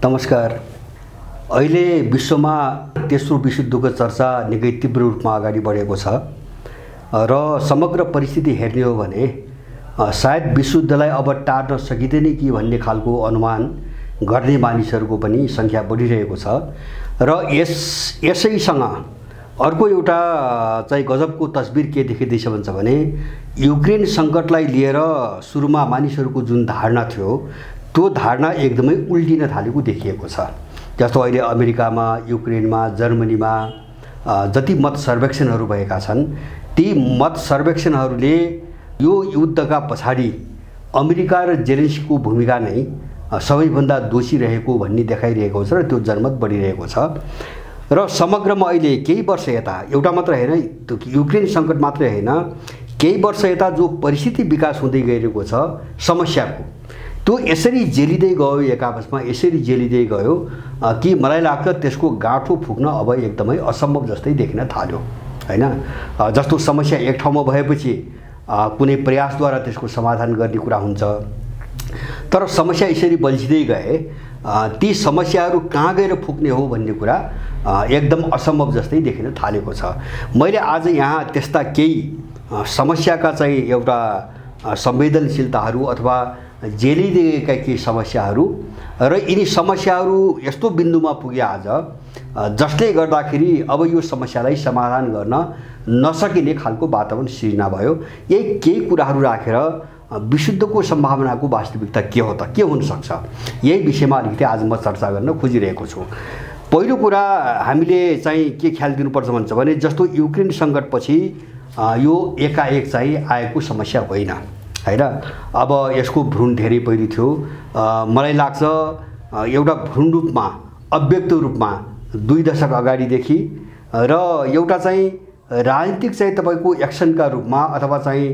नमस्कार। अहिले विश्वमा तेस्रो विश्वयुद्धको चर्चा निकै तीव्र रूपमा अगाडि बढेको छ र समग्र परिस्थिति हेर्ने हो भने सायद विश्वयुद्धलाई अब टार्न सकिँदैन कि भन्ने खालको अनुमान गर्ने मानिसहरूको पनि सङ्ख्या बढिरहेको छ र यसैसँग अर्को एउटा चाहिँ गजबको तस्बिर के देखिँदैछ भन्छ भने युक्रेन सङ्कटलाई लिएर सुरुमा मानिसहरूको जुन धारणा थियो त्यो धारणा एकदमै उल्टिन थालेको देखिएको छ। जस्तो अहिले अमेरिकामा, युक्रेनमा, जर्मनीमा जति मत सर्वेक्षणहरू भएका छन् ती मत सर्वेक्षणहरूले यो युद्धका पछाडि अमेरिका र जेलेन्स्कीको भूमिका नै सबैभन्दा दोषी रहेको भन्ने देखाइरहेको छ र त्यो जनमत बढिरहेको छ। र समग्रमा अहिले केही वर्ष यता एउटा मात्र हैन, युक्रेन सङ्कट मात्रै हैन, केही वर्ष यता जो परिस्थिति विकास हुँदै गइरहेको छ समस्याको, त्यो यसरी जेलिँदै गयो, एक आपसमा यसरी जेलिँदै गयो कि मलाई लाग्छ त्यसको गाँठो फुक्न अब एकदमै असम्भव जस्तै देखिन थाल्यो हैन। जस्तो समस्या एक ठाउँमा भएपछि कुनै प्रयासद्वारा त्यसको समाधान गर्ने कुरा हुन्छ, तर समस्या यसरी बल्झिँदै गए ती समस्याहरू कहाँ गएर फुक्ने हो भन्ने कुरा एकदम असम्भव जस्तै देखिन थालेको छ। मैले आज यहाँ त्यस्ता केही समस्याका चाहिँ एउटा संवेदनशीलताहरू अथवा जेलिँदैका केही समस्याहरू र यिनी समस्याहरू यस्तो बिन्दुमा पुगे आज जसले गर्दाखेरि अब यो समस्यालाई समाधान गर्न नसकिने खालको वातावरण सिर्जना भयो। यही केही कुराहरू राखेर विशुद्धको सम्भावनाको वास्तविकता के हो त, के हुन सक्छ, यही विषयमा अलिकति आज म चर्चा गर्न खोजिरहेको छु। पहिलो कुरा हामीले चाहिँ के ख्याल दिनुपर्छ भन्छ भने जस्तो युक्रेन सङ्कटपछि यो एकाएक चाहिँ आएको समस्या होइन हैन। अब यसको भ्रूण धेरै पहिलो थियो, मलाई लाग्छ एउटा भ्रूण रूपमा अव्यक्त रूपमा 2 दशक अगाडिदेखि र एउटा चाहिँ राजनीतिक चाहिँ तपाईँको एक्सनका रूपमा अथवा चाहिँ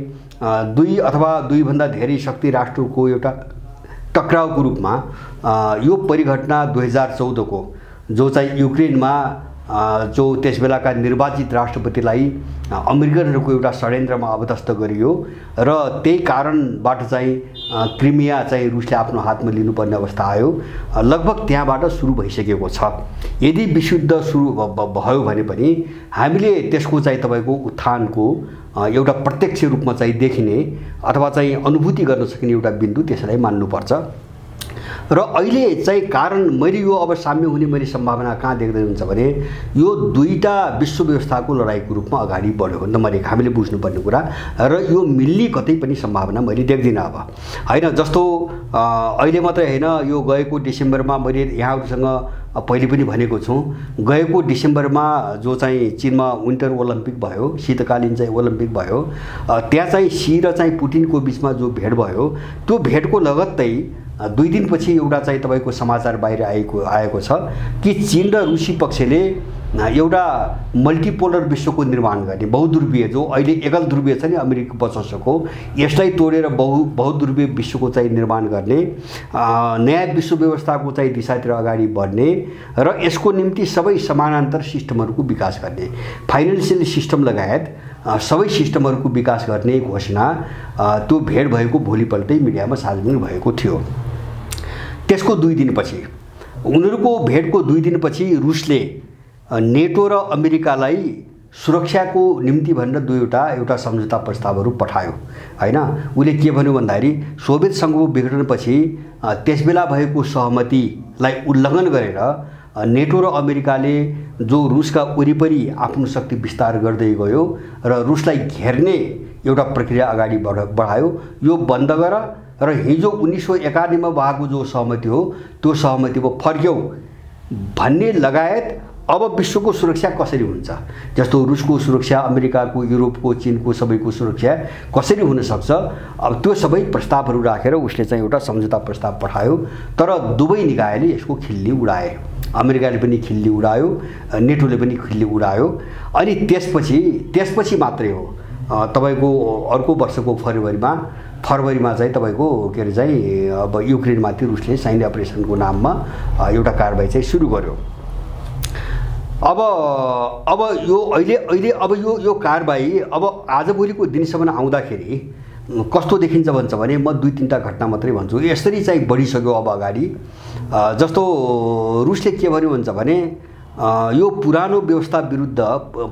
2 अथवा 2 भन्दा धेरै शक्ति राष्ट्रको एउटा टक्राउको रूपमा यो परिघटना 2014 को जो चाहिँ युक्रेनमा जो त्यसबेलाका निर्वाचित राष्ट्रपतिलाई अमेरिकनहरूको एउटा षड्यन्त्रमा अवदस्त गरियो र त्यही कारणबाट चाहिँ क्रिमिया चाहिँ रुसले आफ्नो हातमा लिनुपर्ने अवस्था आयो, लगभग त्यहाँबाट सुरु भइसकेको छ। यदि विशुद्ध सुरु भयो भने पनि हामीले त्यसको चाहिँ तपाईँको उत्थानको एउटा प्रत्यक्ष रूपमा चाहिँ देखिने अथवा चाहिँ अनुभूति गर्न सकिने एउटा बिन्दु त्यसलाई मान्नुपर्छ। र अहिले चाहिँ कारण मैले यो अब साम्य हुने मैले सम्भावना कहाँ देख्दै हुन्छ भने यो दुईटा विश्व व्यवस्थाको लडाइँको रूपमा अगाडि बढ्यो भने त हामीले बुझ्नुपर्ने कुरा र यो मिल्ने कतै पनि सम्भावना मैले देख्दिनँ अब हैन। जस्तो अहिले मात्रै हैन, यो गएको डिसेम्बरमा मैले यहाँहरूसँग पहिले पनि भनेको छु, गएको डिसेम्बरमा जो चाहिँ चीनमा विन्टर ओलम्पिक भयो, शीतकालीन चाहिँ ओलम्पिक भयो, त्यहाँ चाहिँ सी र चाहिँ पुटिनको बिचमा जो भेट भयो त्यो भेटको लगत्तै 2 दिनपछि एउटा चाहिँ तपाईँको समाचार बाहिर आएको छ कि चीन र रुसी पक्षले एउटा मल्टिपोलर विश्वको निर्माण गर्ने, बहुध्रुवीय जो अहिले एकल ध्रुवीय छ नि अमेरिका वर्चस्वको, यसलाई तोडेर बहुध्रुवीय विश्वको चाहिँ निर्माण गर्ने, नयाँ विश्व व्यवस्थाको चाहिँ दिशातिर अगाडि बढ्ने र यसको निम्ति सबै समानान्तर सिस्टमहरूको विकास गर्ने, फाइनेन्सियल सिस्टम लगायत सबै सिस्टमहरूको विकास गर्ने घोषणा त्यो भेट भएको भोलिपल्टै मिडियामा सार्वजनिक भएको थियो। त्यसको 2 दिनपछि, उनीहरूको भेटको 2 दिनपछि रुसले नेटो र अमेरिकालाई सुरक्षाको निम्ति भनेर एउटा सम्झौता प्रस्तावहरू पठायो हैन। उसले के भन्यो भन्दाखेरि सोभियत सङ्घको विघटनपछि त्यसबेला भएको सहमतिलाई उल्लङ्घन गरेर नेटो र अमेरिकाले जो रुसका वरिपरि आफ्नो शक्ति विस्तार गर्दै गयो र रुसलाई घेर्ने एउटा प्रक्रिया अगाडि बढायो, यो बन्द गर र हिजो 1991 मा भएको जो सहमति हो त्यो सहमतिमा फर्क्यौ भन्ने लगायत अब विश्वको सुरक्षा कसरी हुन्छ, जस्तो रुसको सुरक्षा, अमेरिकाको, युरोपको, चीनको सबैको सुरक्षा कसरी हुन सक्छ, अब त्यो सबै प्रस्तावहरू राखेर उसले चाहिँ एउटा सम्झौता प्रस्ताव पठायो। तर दुवै निकायले यसको खिल्ली उडाए, अमेरिकाले पनि खिल्ली उडायो, नेटोले पनि खिल्ली उडायो। अनि त्यसपछि मात्रै हो तपाईँको अर्को वर्षको फरवरीमा चाहिँ तपाईँको के अरे चाहिँ अब युक्रेनमाथि रुसले सैन्य अपरेसनको नाममा एउटा कारबाही चाहिँ सुरु गर्यो। अब यो अहिले अब यो कारबाही अब आजभोलिको दिनसम्म आउँदाखेरि कस्तो देखिन्छ भन्छ भने म 2-3टा घटना मात्रै भन्छु। यसरी चाहिँ बढिसक्यो अब अगाडि। जस्तो रुसले के भन्यो भन्छ भने यो पुरानो व्यवस्था विरुद्ध,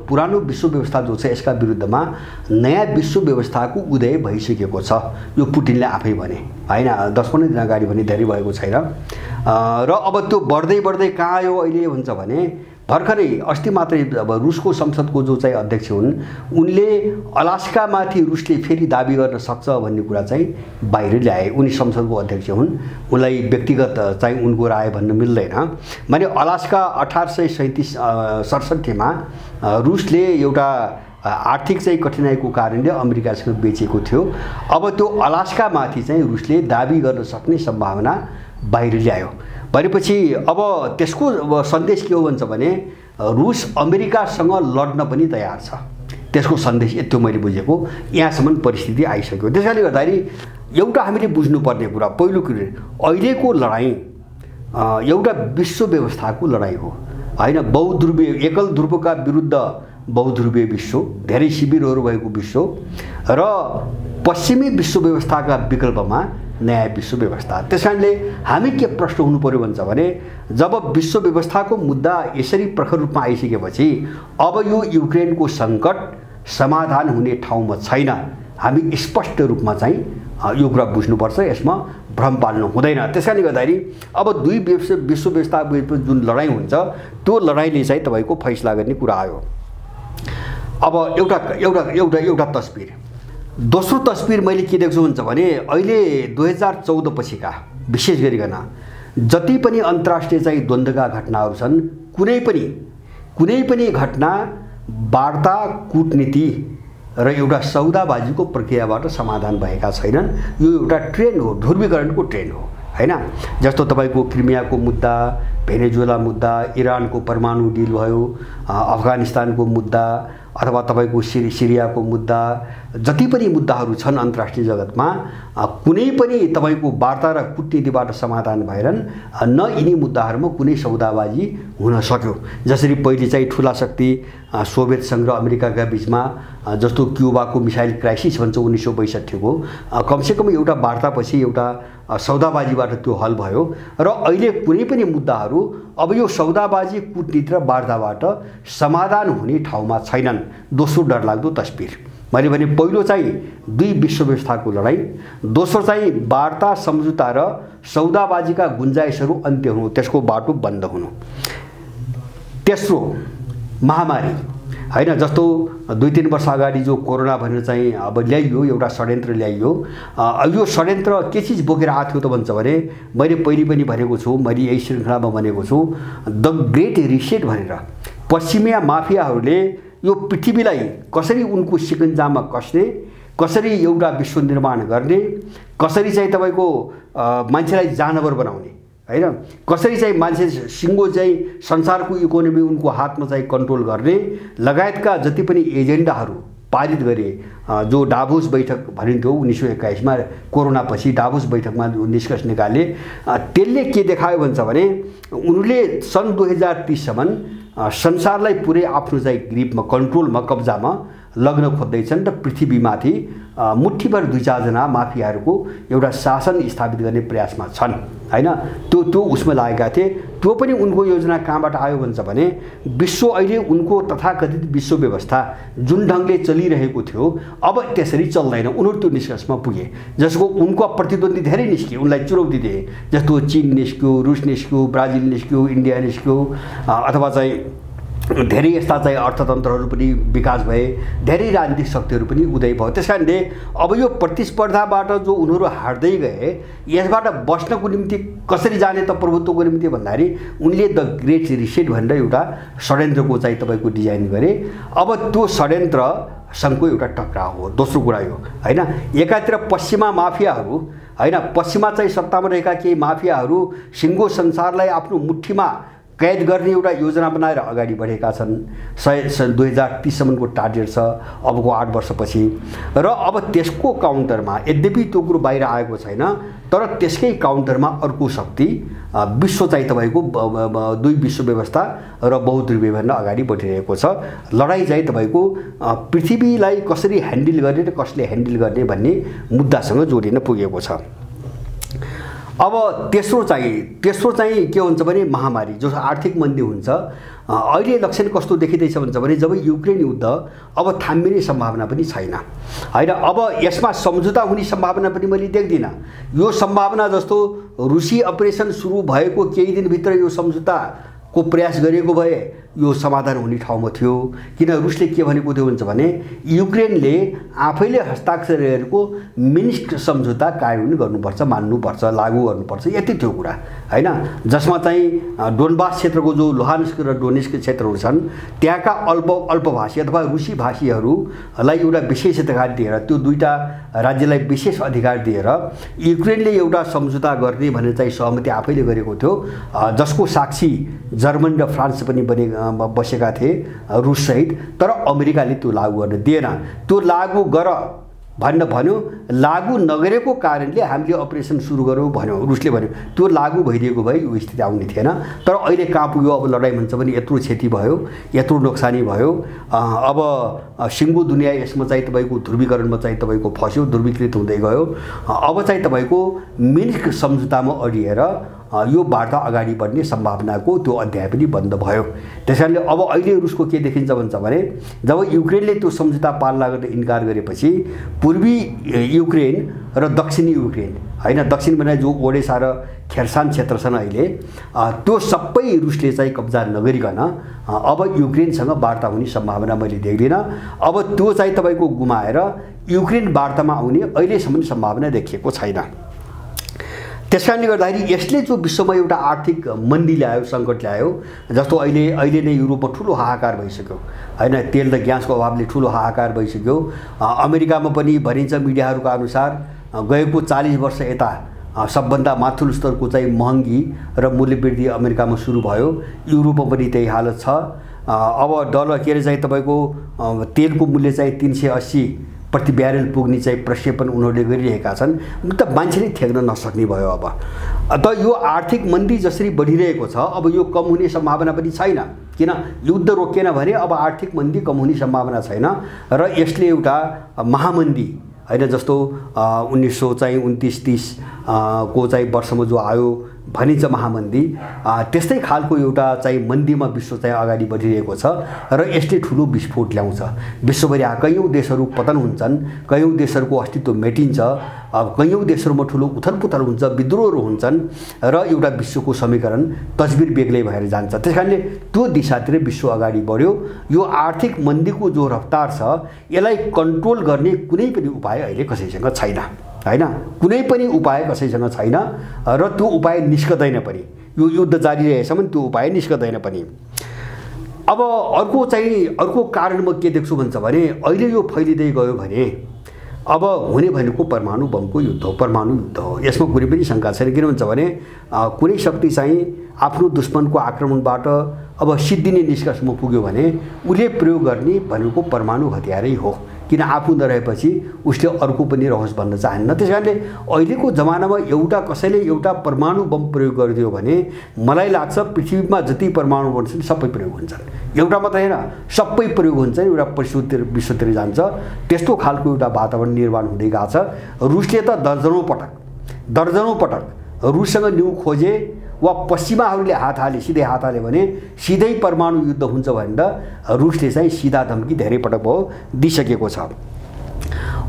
पुरानो विश्व व्यवस्था जो छ यसका विरुद्धमा नयाँ विश्व व्यवस्थाको उदय भइसकेको छ, यो पुटिनले आफै भने हैन। 10-15 दिन अगाडि भने धेरै भएको छैन। र अब त्यो बढ्दै बढ्दै कहाँ आयो अहिले भन्छ भने भर्खरै अस्ति मात्रै अब रुसको संसदको जो चाहिँ अध्यक्ष हुन् उनले अलास्कामाथि रुसले फेरि दाबी गर्न सक्छ भन्ने कुरा चाहिँ बाहिर ल्याए। उनी संसदको अध्यक्ष हुन्, उनलाई व्यक्तिगत चाहिँ उनको राय भन्न मिल्दैन। माने अलास्का 1867 मा रुसले एउटा आर्थिक चाहिँ कठिनाइको कारणले अमेरिकासँग बेचेको थियो। अब त्यो अलास्कामाथि चाहिँ रुसले दाबी गर्न सक्ने सम्भावना बाहिर ल्यायो भनेपछि अब त्यसको सन्देश के हो भन्छ भने रुस अमेरिकासँग लड्न पनि तयार छ। त्यसको सन्देश यति मैले बुझेको यहाँसम्म परिस्थिति आइसक्यो। त्यसैले गर्दाखेरि एउटा हामीले बुझ्नुपर्ने कुरा पहिलो कुरो अहिलेको लडाईँ एउटा विश्व व्यवस्थाको लडाईँ हो हैन। बहुध्रुवीय एकल ध्रुवका विरुद्ध बहुध्रुवीय विश्व, धेरै शिविरहरू भएको विश्व र पश्चिमी विश्व व्यवस्थाका विकल्पमा नयाँ विश्व व्यवस्था। त्यसकारणले हामी के प्रश्न हुनु पर्यो भन्छ भने जब विश्व व्यवस्थाको मुद्दा यसरी प्रखर रूपमा आइसकेपछि अब यो युक्रेनको सङ्कट समाधान हुने ठाउँमा छैन। हामी स्पष्ट रूपमा चाहिँ यो कुरा बुझ्नुपर्छ, यसमा भ्रम पाल्नु हुँदैन। त्यसकारणले गर्दाखेरि अब दुई विश्व व्यवस्था जुन लडाईँ हुन्छ त्यो लडाईँले चाहिँ तपाईँको फैसला गर्ने कुरा आयो। अब एउटा तस्बिर, दोस्रो तस्बिर मैले के देख्छु भन्छ भने अहिले 2014 पछिका विशेष गरिकन जति पनि अन्तर्राष्ट्रिय चाहिँ द्वन्द्वका घटनाहरू छन् कुनै पनि घटना वार्ता, कूटनीति र एउटा सौदाबाजीको प्रक्रियाबाट समाधान भएका छैनन्। यो एउटा ट्रेन्ड हो, ध्रुवीकरणको ट्रेन्ड हो हैन। जस्तो तपाईँको क्रिमियाको मुद्दा, भेनेजुएला मुद्दा, इरानको परमाणु डिल भयो, अफगानिस्तानको मुद्दा अथवा तपाईँको सिरियाको मुद्दा, जति पनि मुद्दाहरू छन् अन्तर्राष्ट्रिय जगतमा कुनै पनि तपाईँको वार्ता र कूटनीतिबाट समाधान भएरन् न यिनी मुद्दाहरूमा कुनै सौदाबाजी हुन सक्यो। जसरी पहिले चाहिँ ठुला शक्ति सोभियत सङ्घ र अमेरिकाका बिचमा जस्तो क्युबाको मिसाइल क्राइसिस भन्छ 1962 को कमसेकम एउटा वार्तापछि एउटा सौदाबाजीबाट त्यो हल भयो। र अहिले कुनै पनि मुद्दाहरू अब यो सौदाबाजी, कूटनीति र वार्ताबाट समाधान हुने ठाउँमा छैनन्। दोस्रो डरलाग्दो तस्बिर मैले भने पहिलो चाहिँ दुई विश्व व्यवस्थाको लडाईँ, दोस्रो चाहिँ वार्ता, सम्झौता र सौदाबाजीका गुन्जाइसहरू अन्त्य हुनु, त्यसको बाटो बन्द हुनु। तेस्रो महामारी हैन। जस्तो 2-3 वर्ष अगाडि जो कोरोना भनेर चाहिँ अब ल्याइयो, एउटा षड्यन्त्र ल्याइयो। यो षड्यन्त्र के चिज बोकेर आएको थियो त भन्छ भने मैले पहिले पनि भनेको छु, मैले यही श्रृङ्खलामा भनेको छु, द ग्रेट रिसेट भनेर पश्चिमिया माफियाहरूले यो पृथ्वीलाई कसरी उनको सिकन्जामा कस्ने, कसरी एउटा विश्व निर्माण गर्ने, कसरी चाहिँ तपाईँको मान्छेलाई जानवर बनाउने हैन, कसरी चाहिँ मान्छे सिङ्गो चाहिँ संसारको इकोनोमी उनको हातमा चाहिँ कन्ट्रोल गर्ने लगायतका जति पनि एजेन्डाहरू पारित गरे। जो डाभोस बैठक भनिन्थ्यो 1921 मा कोरोना पछि डाभोस बैठकमा निष्कर्ष निकाले, त्यसले के देखायो भन्छ भने उनले सन् 2030 सम्म संसारलाई पुरै आफ्नो चाहिँ ग्रिपमा, कन्ट्रोलमा, कब्जामा लग्न खोज्दैछन् र पृथ्वीमाथि मुठ्ठीभर 2-4 जना माफियाहरूको एउटा शासन स्थापित गर्ने प्रयासमा छन् हैन। त्यो उसमा लागेका थिए। त्यो पनि उनको योजना कहाँबाट आयो भन्छ भने विश्व अहिले उनको तथाकथित विश्व व्यवस्था जुन ढङ्गले चलिरहेको थियो अब त्यसरी चल्दैन। उनीहरू त्यो निष्कर्षमा पुगे जसको उनको प्रतिद्वन्दी धेरै निस्किए, उनलाई चुनौती दिए। जस्तो चीन निस्क्यो, रुस निस्क्यो, ब्राजिल निस्क्यो, इन्डिया निस्क्यो, अथवा चाहिँ धेरै यस्ता चाहिँ अर्थतन्त्रहरू पनि विकास भए, धेरै राजनीतिक शक्तिहरू पनि उदय भयो। त्यसकारणले अब यो प्रतिस्पर्धाबाट जो उनीहरू हार्दै गए यसबाट बस्नको निम्ति कसरी जाने त प्रभुत्वको निम्ति भन्दाखेरि उनले द ग्रेट रिसेट भनेर एउटा षड्यन्त्रको चाहिँ तपाईँको डिजाइन गरे। अब त्यो षड्यन्त्रसँगको एउटा टक्राउ हो। दोस्रो कुरा यो हैन, एकातिर पश्चिमा माफियाहरू हैन, पश्चिमा चाहिँ सत्तामा रहेका केही माफियाहरू सिङ्गो संसारलाई आफ्नो मुठ्ठीमा कैद गर्ने एउटा योजना बनाएर अगाडि बढेका छन्। 2030 सम्मको टार्गेट छ अबको 8 वर्षपछि। र अब त्यसको काउन्टरमा यद्यपि त्यो कुरो बाहिर आएको छैन, तर त्यसकै काउन्टरमा अर्को शक्ति विश्व चाहिँ तपाईँको दुई विश्व व्यवस्था र बहुध्रुवीय भएर अगाडि बढिरहेको छ। लडाइँ चाहिँ तपाईँको पृथ्वीलाई कसरी ह्यान्डल गर्ने र कसले ह्यान्डल गर्ने भन्ने मुद्दासँग जोडिन पुगेको छ। अब तेस्रो चाहिँ के हुन्छ भने महामारी, जो आर्थिक मन्दी हुन्छ। अहिले लक्षण कस्तो देखिँदैछ भन्छ भने जब युक्रेन युद्ध अब थामिने सम्भावना पनि छैन हैन। अब यसमा सम्झौता हुने सम्भावना पनि मैले देख्दिनँ। यो सम्भावना जस्तो रुसी अपरेसन सुरु भएको केही दिनभित्र यो सम्झौताको प्रयास गरेको भए यो समाधान हुने ठाउँमा थियो। किन रुसले के भनेको थियो भन्छ भने युक्रेनले आफैले हस्ताक्षर गरेको मिन्स्क सम्झौता कार्यान्वयन गर्नुपर्छ, मान्नुपर्छ, लागू गर्नुपर्छ, यति थियो कुरा हैन। जसमा चाहिँ डोनबास क्षेत्रको जो लुहान्स्क र डोनेस्क क्षेत्रहरू छन् त्यहाँका अल्पभाषी अथवा रुसी भाषीहरूलाई एउटा विशेष अधिकार दिएर, त्यो दुईटा राज्यलाई विशेष अधिकार दिएर युक्रेनले एउटा सम्झौता गर्ने भनेर चाहिँ सहमति आफैले गरेको थियो, जसको साक्षी जर्मनी र फ्रान्स पनि बसेका थिए रुससहित। तर अमेरिकाले त्यो लागू गर्न दिएन। त्यो लागू गर भन्न भन्यो, लागू नगरेको कारणले हामीले अपरेसन सुरु गऱ्यौँ भन्यो रुसले भन्यो। त्यो लागू भइदिएको भए यो स्थिति आउने थिएन। तर अहिले कहाँ पुग्यो अब लडाइँ भन्छ भने यत्रो क्षति भयो, यत्रो नोक्सानी भयो। अब सिङ्गो दुनियाँ यसमा चाहिँ तपाईँको ध्रुवीकरणमा चाहिँ तपाईँको फस्यो, ध्रुवीकृत हुँदै गयो। अब चाहिँ तपाईँको मिन्स्क सम्झौतामा अडिएर यो वार्ता अगाडि बढ्ने सम्भावनाको त्यो अध्याय पनि बन्द भयो। त्यसैले अब अहिले रुसको के देखिन्छ भन्छ भने जब युक्रेनले त्यो सम्झौता पालना गर्न इन्कार गरेपछि पूर्वी युक्रेन र दक्षिणी युक्रेन हैन, दक्षिण भने जो ओडेसा र खेर्सान क्षेत्र छन् अहिले, त्यो सबै रुसले चाहिँ कब्जा नगरिकन अब युक्रेनसँग वार्ता हुने सम्भावना मैले देख्दिनँ। अब त्यो चाहिँ तपाईँको गुमाएर युक्रेन वार्तामा आउने अहिलेसम्म सम्भावना देखिएको छैन। त्यसकारणले गर्दाखेरि यसले जो विश्वमा एउटा आर्थिक मन्दी ल्यायो, सङ्कट ल्यायो, जस्तो अहिले नै युरोपमा ठुलो हाहाकार भइसक्यो हैन। तेल र ग्यासको अभावले ठुलो हाहाकार भइसक्यो। अमेरिकामा पनि भनिन्छ मिडियाहरूका अनुसार गएको 40 वर्ष यता सबभन्दा माथिल्लो स्तरको चाहिँ महँगी र मूल्य वृद्धि अमेरिकामा सुरु भयो। युरोपमा पनि त्यही हालत छ। अब डलर के अरे चाहिँ तपाईँको तेलको मूल्य चाहिँ 380 प्रति ब्यारेल पुग्ने चाहिँ प्रक्षेपण उनीहरूले गरिरहेका छन्। त मान्छे नै थ्याक्न नसक्ने भयो। अब त यो आर्थिक मन्दी जसरी बढिरहेको छ अब यो कम हुने सम्भावना पनि छैन। किन युद्ध रोकिएन भने अब आर्थिक मन्दी कम हुने सम्भावना छैन। र यसले एउटा महामन्दी हैन, जस्तो 1929-30 को चाहिँ वर्षमा जो आयो भनिन्छ महामन्दी, त्यस्तै खालको एउटा चाहिँ मन्दीमा विश्व चाहिँ अगाडि बढिरहेको छ। र यसले ठुलो विस्फोट ल्याउँछ। विश्वभरि कैयौँ देशहरू पतन हुन्छन्, कैयौँ देशहरूको अस्तित्व मेटिन्छ, कैयौँ देशहरूमा ठुलो उथलपुथल हुन्छ, विद्रोहहरू हुन्छन् र एउटा विश्वको समीकरण तस्बिर बेग्लै भएर जान्छ। त्यसकारणले त्यो दिशातिर विश्व अगाडि बढ्यो। यो आर्थिक मन्दीको जो रफ्तार छ यसलाई कन्ट्रोल गर्ने कुनै पनि उपाय अहिले कसैसँग छैन हैन। कुनै पनि उपाय कसैसँग छैन र त्यो उपाय निस्कदैन पनि। यो युद्ध जारी रहेसम्म त्यो उपाय निस्कदैन पनि। अब अर्को कारण म के देख्छु भन्छ भने अहिले यो फैलिँदै गयो भने अब हुने भनेको परमाणु बमको युद्ध हो, परमाणु युद्ध हो। यसमा कुनै पनि शङ्का छैन। किन भन्छ भने कुनै शक्ति चाहिँ आफ्नो दुश्मनको आक्रमणबाट अब सिद्धिने निष्कर्षमा पुग्यो भने उसले प्रयोग गर्ने भनेको परमाणु हतियारै हो। किन आफू नरहेपछि उसले अर्को पनि रहोस् भन्न चाहन्न। त्यसकारणले अहिलेको जमानामा कसैले एउटा परमाणु बम प्रयोग गरिदियो भने मलाई लाग्छ पृथ्वीमा जति परमाणु बम छन् सबै प्रयोग हुन्छन्। एउटा मात्रै होइन, सबै प्रयोग हुन्छ, एउटा परिस्थिति विश्वतिर जान्छ। त्यस्तो खालको एउटा वातावरण निर्माण हुँदै गएको छ। रुसले त दर्जनौँ पटक रुससँग न्यु खोजे वा पश्चिमाहरूले सिधै हात हाले भने सिधै परमाणु युद्ध हुन्छ भनेर रुसले चाहिँ सिधा धम्की धेरै पटक भयो दिइसकेको छ।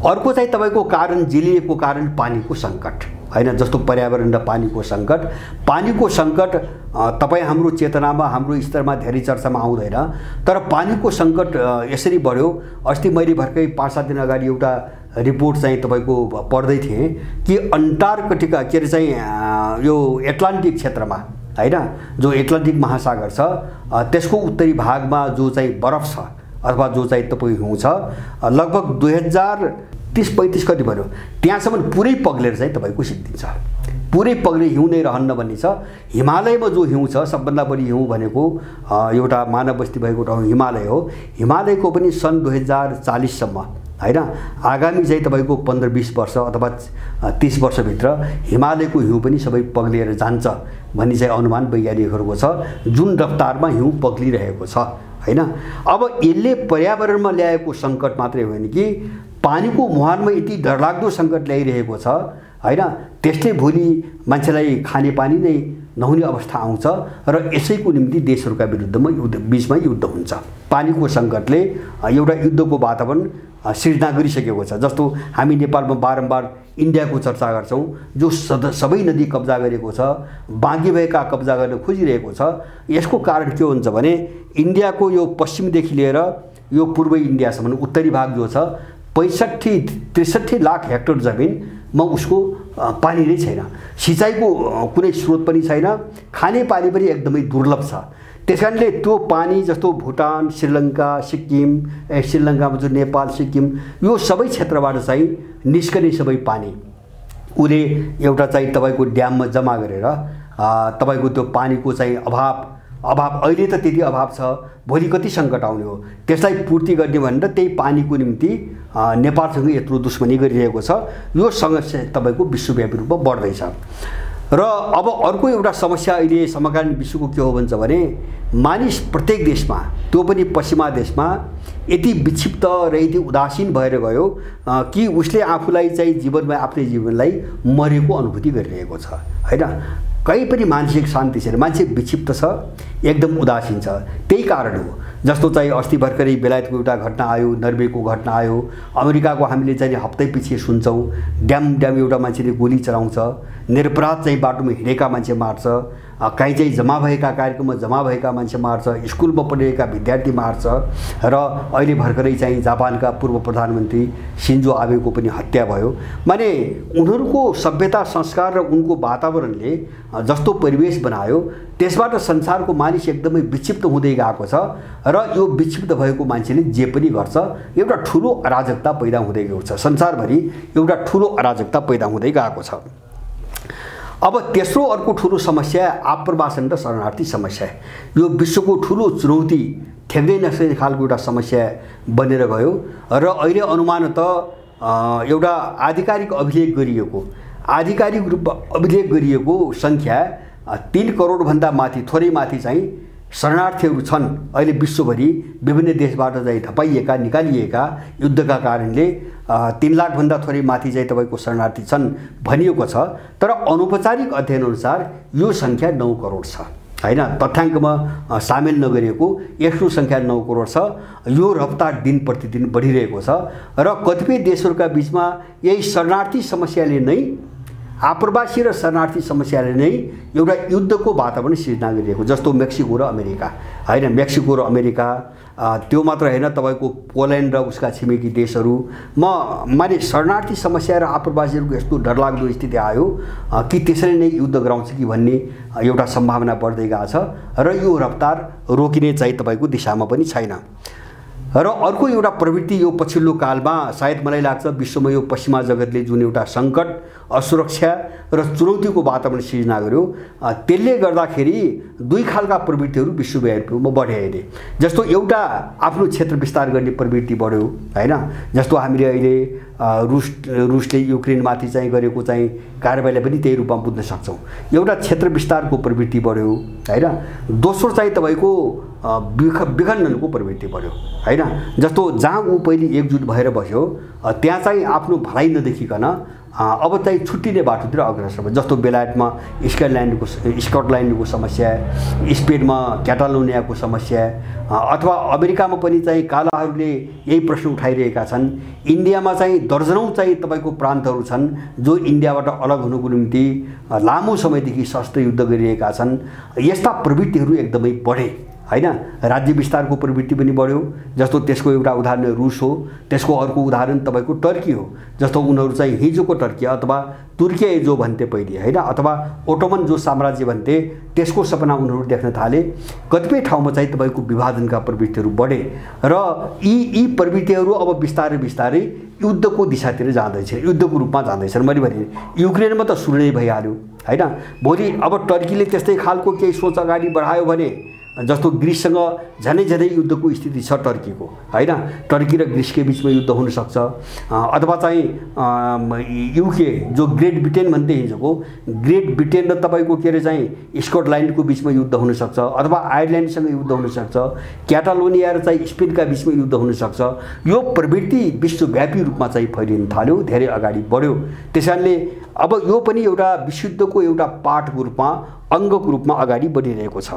अर्को चाहिँ तपाईँको कारण जेलिएको कारण पानीको सङ्कट हैन, जस्तो पर्यावरण र पानीको सङ्कट। पानीको सङ्कट तपाईँ हाम्रो चेतनामा, हाम्रो स्तरमा धेरै चर्चामा आउँदैन। तर पानीको सङ्कट यसरी बढ्यो। अस्ति मैले भर्खरै 5-7 दिन अगाडि एउटा रिपोर्ट चाहिँ तपाईँको पढ्दै थिएँ कि अन्टार्कटिका के अरे चाहिँ यो एटलान्टिक क्षेत्रमा हैन, जो एटलान्टिक महासागर छ त्यसको उत्तरी भागमा जो चाहिँ बरफ छ अथवा जो चाहिँ तपाईँ हिउँ छ, लगभग 30-35 कति भन्यो त्यहाँसम्म पुरै पग्लेर चाहिँ तपाईँको सिद्धिन्छ। पुरै पग्ले हिउँ नै रहन्न भन्ने छ। हिमालयमा जो हिउँ छ सबभन्दा बढी हिउँ भनेको एउटा मानव बस्ती भएको ठाउँ हिमालय हो। हिमालयको पनि सन् 2040 सम्म हैन आगामी चाहिँ तपाईँको 15-20 वर्ष अथवा 30 वर्षभित्र हिमालयको हिउँ पनि सबै पग्लिएर जान्छ भन्ने चाहिँ अनुमान वैज्ञानिकहरूको छ, जुन रफ्तारमा हिउँ पग्लिरहेको छ हैन। अब यसले पर्यावरणमा ल्याएको सङ्कट मात्रै होइन कि पानीको मुहानमा यति डरलाग्दो सङ्कट ल्याइरहेको छ हैन, त्यसले भोलि मान्छेलाई खाने पानी नै नहुने अवस्था आउँछ र यसैको निम्ति देशहरूका विरुद्धमा बीचमा युद्ध हुन्छ। पानीको सङ्कटले एउटा युद्धको वातावरण सिर्जना गरिसकेको छ। जस्तो हामी नेपालमा बारम्बार इन्डियाको चर्चा गर्छौँ, जो सबै नदी कब्जा गरेको छ, बाँकी भएका कब्जा गर्न खोजिरहेको छ। यसको कारण के हुन्छ भने इन्डियाको यो पश्चिमदेखि लिएर यो पूर्व इन्डियासम्म उत्तरी भाग जो छ 65-63 लाख हेक्टर जमिनमा उसको पानी नै छैन, सिँचाइको कुनै स्रोत पनि छैन, खाने पानी पनि एकदमै दुर्लभ छ। त्यसकारणले त्यो पानी जस्तो भुटान, श्रीलङ्का, सिक्किम, श्रीलङ्कामा जो नेपाल, सिक्किम यो सबै क्षेत्रबाट चाहिँ निस्कने सबै पानी उसले एउटा चाहिँ तपाईँको ड्याममा जम्मा गरेर तपाईँको त्यो पानीको चाहिँ अभाव अहिले त त्यति अभाव छ, भोलि कति सङ्कट आउने हो, त्यसलाई पूर्ति गर्ने भनेर त्यही पानीको निम्ति नेपालसँग यत्रो दुश्मनी गरिरहेको छ। यो समस्या तपाईँको विश्वव्यापी रूपमा बढ्दैछ। र अब अर्को एउटा समस्या अहिले समकालीन विश्वको के हो भन्छ भने मानिस प्रत्येक देशमा, त्यो पनि पश्चिमा देशमा यति विक्षिप्त र यति उदासीन भएर गयो कि उसले आफूलाई चाहिँ जीवनमा आफ्नै जीवनलाई मरेको अनुभूति गरिरहेको छ हैन। कहीँ पनि मानसिक शान्ति छैन, मान्छे विक्षिप्त छ, एकदम उदासीन छ। त्यही कारण हो जस्तो चाहिँ अस्ति भर्खरै बेलायतको एउटा घटना आयो, नर्वेको घटना आयो, अमेरिकाको हामीले चाहिँ हप्तै पछि सुन्छौँ ड्याम एउटा मान्छेले गोली चलाउँछ, निरपराध चाहिँ बाटोमा हिँडेका मान्छे मार्छ, कहीँ चाहिँ जम्मा भएका कार्यक्रममा जम्मा भएका मान्छे मार्छ, स्कुलमा पढेका विद्यार्थी मार्छ र अहिले भर्खरै चाहिँ जापानका पूर्व प्रधानमन्त्री सिन्जो आबेको पनि हत्या भयो। माने उनीहरूको सभ्यता संस्कार र उनको वातावरणले जस्तो परिवेश बनायो त्यसबाट संसारको मानिस एकदमै विक्षिप्त हुँदै गएको छ र यो विक्षिप्त भएको मान्छेले जे पनि गर्छ एउटा ठुलो अराजकता पैदा हुँदै गएको छ, संसारभरि एउटा ठुलो अराजकता पैदा हुँदै गएको छ। अब तेस्रो अर्को ठुलो समस्या आप्रवासन र शरणार्थी समस्या, यो विश्वको ठुलो चुनौती ठेक्दै नसक्ने खालको एउटा समस्या बनेर गयो र अहिले अनुमानतः एउटा आधिकारिक अभिलेख गरिएको सङ्ख्या 3 करोडभन्दा माथि, थोरै माथि चाहिँ शरणार्थीहरू छन् अहिले विश्वभरि विभिन्न देशबाट चाहिँ धपाइएका निकालिएका युद्धका कारणले 3 लाखभन्दा थोरै माथि चाहिँ तपाईँको शरणार्थी छन् भनिएको छ। तर अनौपचारिक अध्ययन अनुसार यो सङ्ख्या 9 करोड छ हैन, तथ्याङ्कमा सामेल नगरिएको यसको सङ्ख्या 9 करोड छ। यो रफ्तार दिन प्रतिदिन बढिरहेको छ र कतिपय देशहरूका बीचमा यही शरणार्थी समस्याले नै, आप्रवासी र शरणार्थी समस्याले नै एउटा युद्धको वातावरण सिर्जना गरिरहेको, जस्तो मेक्सिको र अमेरिका हैन। मेक्सिको र अमेरिका त्यो मात्र हैन, तपाईँको पोल्यान्ड र उसका छिमेकी देशहरूमा माने शरणार्थी समस्या र आप्रवासीहरूको यस्तो डरलाग्दो स्थिति आयो कि त्यसरी नै युद्ध गराउँछ कि भन्ने एउटा सम्भावना बढ्दै गएको छ र यो रफ्तार रोकिने चाहिँ तपाईँको दिशामा पनि छैन। र अर्को एउटा प्रवृत्ति यो पछिल्लो कालमा सायद मलाई लाग्छ विश्वमा यो पश्चिमा जगतले जुन एउटा सङ्कट, असुरक्षा र चुनौतीको वातावरण सिर्जना गर्यो त्यसले गर्दाखेरि दुई खालका प्रवृत्तिहरू विश्वव्यापी रूपमा बढे अहिले। जस्तो एउटा आफ्नो क्षेत्र विस्तार गर्ने प्रवृत्ति बढ्यो हैन, जस्तो हामीले अहिले रुसले युक्रेनमाथि चाहिँ गरेको चाहिँ कारबाहीलाई पनि त्यही रूपमा बुझ्न सक्छौँ। एउटा क्षेत्र विस्तारको प्रवृत्ति बढ्यो हैन। दोस्रो चाहिँ तपाईँको विखण्डनको प्रवृत्ति बढ्यो हैन। जस्तो जहाँ ऊ पहिले एकजुट भएर बस्यो त्यहाँ चाहिँ आफ्नो भलाइ नदेखिकन अब चाहिँ छुट्टिने बाटोतिर अग्रसर भयो। जस्तो बेलायतमा स्कटल्यान्डको समस्या, स्पेनमा क्याटालोनियाको समस्या, अथवा अमेरिकामा पनि चाहिँ कालाहरूले यही प्रश्न उठाइरहेका छन्। इन्डियामा चाहिँ दर्जनौँ चाहिँ तपाईँको प्रान्तहरू छन् जो इन्डियाबाट अलग हुनुको निम्ति लामो समयदेखि सशस्त्र युद्ध गरिरहेका छन्। यस्ता प्रवृत्तिहरू एकदमै बढे हैन। राज्य विस्तारको प्रवृत्ति पनि बढ्यो। जस्तो त्यसको एउटा उदाहरण रुस हो, त्यसको अर्को उदाहरण तपाईँको टर्की हो। जस्तो उनीहरू चाहिँ हिजोको टर्की अथवा तुर्किया जो भन्थे पहिले हैन, अथवा ओटोमन जो साम्राज्य भन्थे त्यसको सपना उनीहरू देख्न थाले। कतिपय ठाउँमा चाहिँ तपाईँको विभाजनका प्रवृत्तिहरू बढे र यी प्रवृत्तिहरू अब बिस्तारै बिस्तारै युद्धको दिशातिर जाँदैछ, युद्धको रूपमा जाँदैछन्। मैले भने युक्रेनमा त सुरु नै भइहाल्यो हैन। भोलि अब टर्कीले त्यस्तै खालको केही सोच अगाडि बढायो भने, जस्तो ग्रिससँग झनै झनै युद्धको स्थिति छ टर्कीको हैन, टर्की र ग्रिसकै बिचमा युद्ध हुन सक्छ। अथवा चाहिँ युके जो ग्रेट ब्रिटेन भन्थे हिजोको, ग्रेट ब्रिटेन र तपाईँको के अरे चाहिँ स्कटल्यान्डको बिचमा युद्ध हुन सक्छ, अथवा आयरल्यान्डसँग युद्ध हुन सक्छ, क्याटालोनिया र चाहिँ स्पेनका बिचमा युद्ध हुन सक्छ। यो प्रवृत्ति विश्वव्यापी रूपमा चाहिँ फैलिन थाल्यो, धेरै अगाडि बढ्यो। त्यसैले अब यो पनि एउटा विशुद्धको एउटा पार्टको रूपमा, अङ्गको रूपमा अगाडि बढिरहेको छ।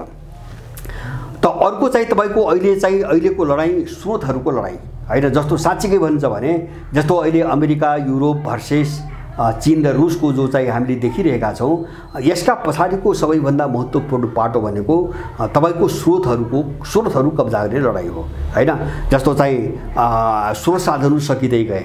त अर्को चाहिँ तपाईँको अहिलेको लडाइँ स्रोतहरूको लडाइँ हैन। जस्तो साँच्चीकै भन्छ भने जस्तो अहिले अमेरिका युरोप भर्सेस चीन र रुसको जो चाहिँ हामीले देखिरहेका छौँ, यसका पछाडिको सबैभन्दा महत्त्वपूर्ण पाटो भनेको तपाईँको स्रोतहरू कब्जा गर्ने लडाइँ हो हैन। जस्तो चाहिँ स्रोत साधनहरू सकिँदै गए,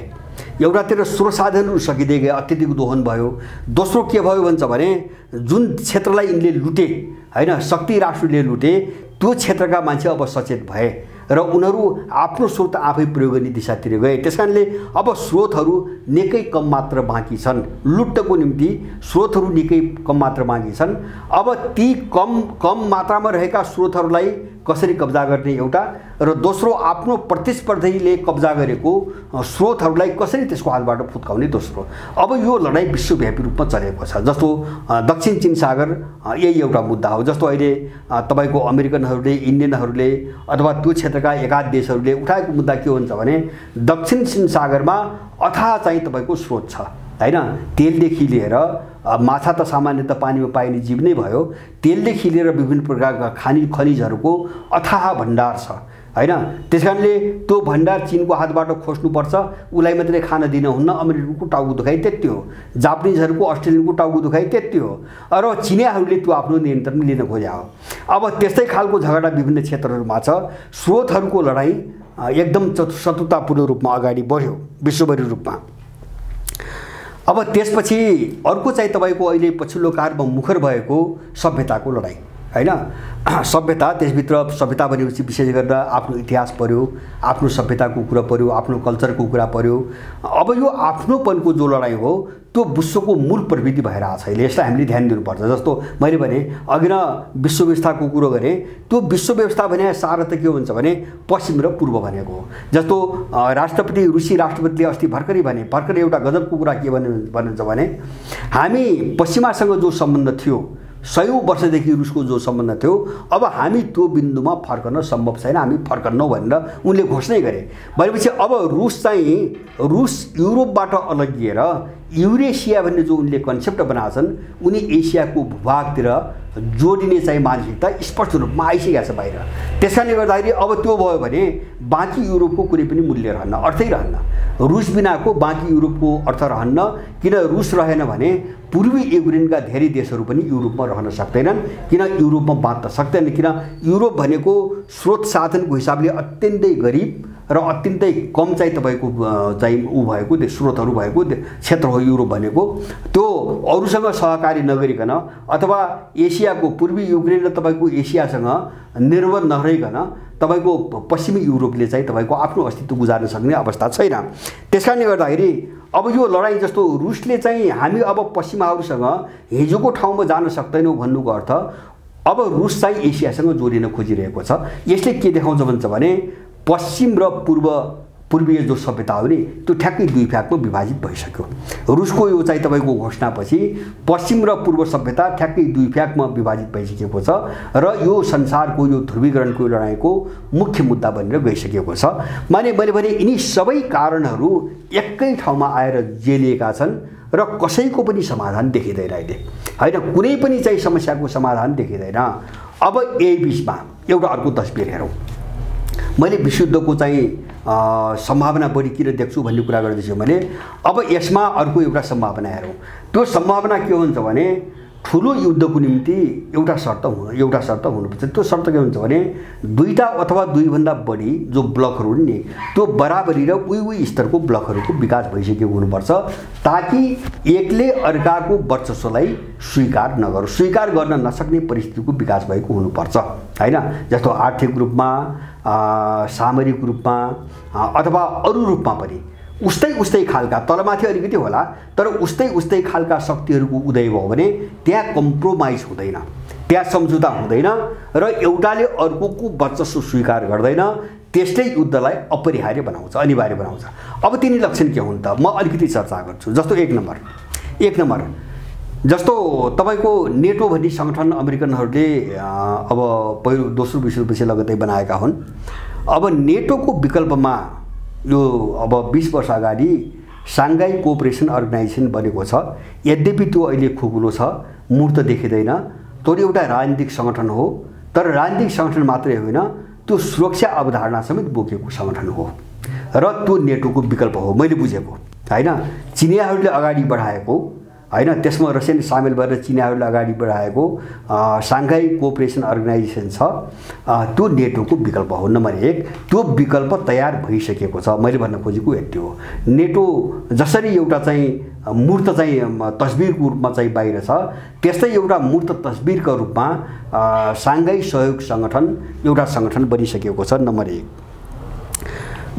एउटातिर स्रोत साधनहरू सकिँदै गए, अत्यधिक दोहन भयो। दोस्रो के भयो भन्छ भने जुन क्षेत्रलाई यिनले लुटे हैन, शक्ति राष्ट्रले लुटे, त्यो क्षेत्रका मान्छे अब सचेत भए र उनीहरू आफ्नो स्रोत आफै प्रयोग गर्ने दिशातिर गए। त्यसकारणले अब स्रोतहरू निकै कम मात्र बाँकी छन्, लुट्टको निम्ति स्रोतहरू निकै कम मात्र बाँकी छन्। अब ती कम मात्रामा रहेका स्रोतहरूलाई कसरी कब्जा गर्ने एउटा, र दोस्रो आफ्नो प्रतिस्पर्धीले कब्जा गरेको स्रोतहरूलाई कसरी त्यसको हातबाट फुत्काउने दोस्रो। अब यो लडाइँ विश्वव्यापी रूपमा चलेको छ। जस्तो दक्षिण चीन सागर यही एउटा मुद्दा हो। जस्तो अहिले तपाईँको अमेरिकनहरूले, इन्डियनहरूले अथवा त्यो क्षेत्रका एकाध देशहरूले उठाएको मुद्दा के हुन्छ भने दक्षिण चीन सागरमा अथाह चाहिँ तपाईँको स्रोत छ हैन। तेलदेखि लिएर माछा त सामान्यतः पानीमा पाइने जीव नै भयो, तेलदेखि लिएर विभिन्न प्रकारका खनिजहरूको अथाह भण्डार छ हैन। त्यसकारणले त्यो भण्डार चीनको हातबाट खोज्नुपर्छ, उसलाई मात्रै खान दिन हुन्न। अमेरिकनको टाउको दुखाइ त्यति हो, जापानिजहरूको अस्ट्रेलियनको टाउको दुखाइ त्यति हो, र चिनियाहरूले त्यो आफ्नो नियन्त्रण लिन खोज्या हो। अब त्यस्तै खालको झगडा विभिन्न क्षेत्रहरूमा छ। स्रोतहरूको लडाइँ एकदम चतुरतापूर्ण रूपमा अगाडि बढ्यो विश्वभरि रूपमा। अब त्यसपछि अर्को चाहिँ तपाईँको अहिले पछिल्लो कालमा मुखर भएको सभ्यताको लडाइँ हैन। सभ्यता, त्यसभित्र सभ्यता भनेपछि विशेष गरेर आफ्नो इतिहास पर्यो, आफ्नो सभ्यताको कुरा पर्यो, आफ्नो कल्चरको कुरा पर्यो। अब यो आफ्नोपनको जो लडाइँ हो त्यो विश्वको मूल प्रवृत्ति भएर आएको छ। यसलाई हामीले ध्यान दिनुपर्छ। जस्तो मैले भने अघि न विश्व व्यवस्थाको कुरो गरेँ, त्यो विश्व व्यवस्था भने सार त के हुन्छ भने पश्चिम र पूर्व भनेको हो। जस्तो रुसी राष्ट्रपतिले अस्ति भर्खरै एउटा गजबको कुरा के भन्नुहुन्छ भने हामी पश्चिमासँग जो सम्बन्ध थियो, 100औं वर्षदेखि रुसको जो सम्बन्ध थियो, अब हामी त्यो बिन्दुमा फर्कन सम्भव छैन, हामी फर्कन्नौँ भनेर उनले घोषणा गरे। भनेपछि अब रुस युरोपबाट अलगिएर युरेसिया भन्ने जो उनले कन्सेप्ट बनाएछन्, उनी एसियाको भूभागतिर जोडिने चाहिँ मानसिकता स्पष्ट रूपमा आइसकेको छ बाहिर। त्यसकारणले गर्दाखेरि अब त्यो भयो भने बाँकी युरोपको कुनै पनि मूल्य रहन्न, अर्थै रहन्न। रुस बिनाको बाँकी युरोपको अर्थ रहन्न। किन रुस रहेन भने पूर्वी युक्रेनका धेरै देशहरू पनि युरोपमा रहन सक्दैनन्, किन युरोपमा बाँच्न सक्दैनन्। किन युरोप भनेको स्रोत साधनको हिसाबले अत्यन्तै गरिब र अत्यन्तै कम चाहिँ तपाईँको चाहिँ भएको स्रोतहरू भएको क्षेत्र हो युरोप भनेको। त्यो अरूसँग सहकारी नगरिकन अथवा एसियाको पूर्वी युक्रेन र तपाईँको एसियासँग निर्भर नरहिकन तपाईँको पश्चिमी युरोपले चाहिँ तपाईँको आफ्नो अस्तित्व गुजार्न सक्ने अवस्था छैन। त्यसकारणले गर्दाखेरि अब यो लडाइँ जस्तो रुसले चाहिँ हामी अब पश्चिमाहरूसँग हिजोको ठाउँमा जान सक्दैनौँ भन्नुको अर्थ अब रुस चाहिँ एसियासँग जोडिन खोजिरहेको छ। यसले के देखाउँछ भन्छ भने पश्चिम र पूर्वीय जो सभ्यता हो नि त्यो ठ्याक्कै दुई भागमा विभाजित भइसक्यो। रुसको यो चाहिँ तपाईँको घोषणापछि पश्चिम र पूर्व सभ्यता ठ्याक्कै दुई भागमा विभाजित भइसकेको छ र यो संसारको यो ध्रुवीकरणको लडाइँको मुख्य मुद्दा बनेर गइसकेको छ। मैले भने यिनी सबै कारणहरू एकै ठाउँमा आएर जेलिएका छन् र कसैको पनि समाधान देखिँदैन अहिले हैन। कुनै पनि चाहिँ समस्याको समाधान देखिँदैन। अब यही बिचमा एउटा अर्को तस्बिर हेरौँ। मैले विशुद्धको चाहिँ सम्भावना बढी किन देख्छु भन्ने कुरा गर्दैछु मैले। अब यसमा अर्को एउटा सम्भावना हेरौँ। त्यो सम्भावना के हुन्छ भने ठुलो युद्धको निम्ति एउटा शर्त हुनुपर्छ। त्यो शर्त के हुन्छ भने दुईटा अथवा दुईभन्दा बढी जो ब्लकहरू नि त्यो बराबरी र उही स्तरको ब्लकहरूको विकास भइसकेको हुनुपर्छ, ताकि एकले अर्काको वर्चस्वलाई स्वीकार गर्न नसक्ने परिस्थितिको विकास भएको हुनुपर्छ हैन। जस्तो आर्थिक रूपमा, सामरिक रूपमा अथवा अरू रूपमा पनि उस्तै खालका, तलमाथि अलिकति होला तर उस्तै खालका शक्तिहरूको उदय भयो भने त्यहाँ कम्प्रोमाइज हुँदैन, त्यहाँ सम्झौता हुँदैन र एउटाले अर्कोको वर्चस्व स्वीकार गर्दैन। त्यसले युद्धलाई अपरिहार्य बनाउँछ, अनिवार्य बनाउँछ। अब तिनी लक्षण के हुन् त, म अलिकति चर्चा गर्छु। जस्तो एक नम्बर जस्तो तपाईको नेटो भन्ने संगठन अमेरिकनहरूले अब पहिलो दोस्रो विश्वयुद्धपछि लगत्तै बनाएका हुन्। अब नेटोको विकल्पमा यो अब 20 वर्ष अगाडि साङ्घाई कोअपरेसन अर्गनाइजेसन बनेको छ। यद्यपि त्यो अहिले खुकुलो छ, मूर्त देखिँदैन। त्यो एउटा राजनीतिक सङ्गठन हो, तर राजनीतिक सङ्गठन मात्रै होइन, त्यो सुरक्षा अवधारणा समेत बोकेको सङ्गठन हो र त्यो नेटोको विकल्प हो मैले बुझेको हैन। चिनियाहरूले अगाडि बढाएको हैन, त्यसमा रसियन सामेल भएर चिनियाहरूले अगाडि बढाएको साङ्घाई कोअपरेसन अर्गनाइजेसन छ, त्यो नेटोको विकल्प हो। नम्बर 1 त्यो विकल्प तयार भइसकेको छ। मैले भन्न खोजेको यति हो। नेटो जसरी एउटा चाहिँ मूर्त चाहिँ तस्बिरको रूपमा चाहिँ बाहिर छ, त्यस्तै एउटा मूर्त तस्बिरको रूपमा साङ्घाई सहयोग सङ्गठन एउटा सङ्गठन बनिसकेको छ। नम्बर 1।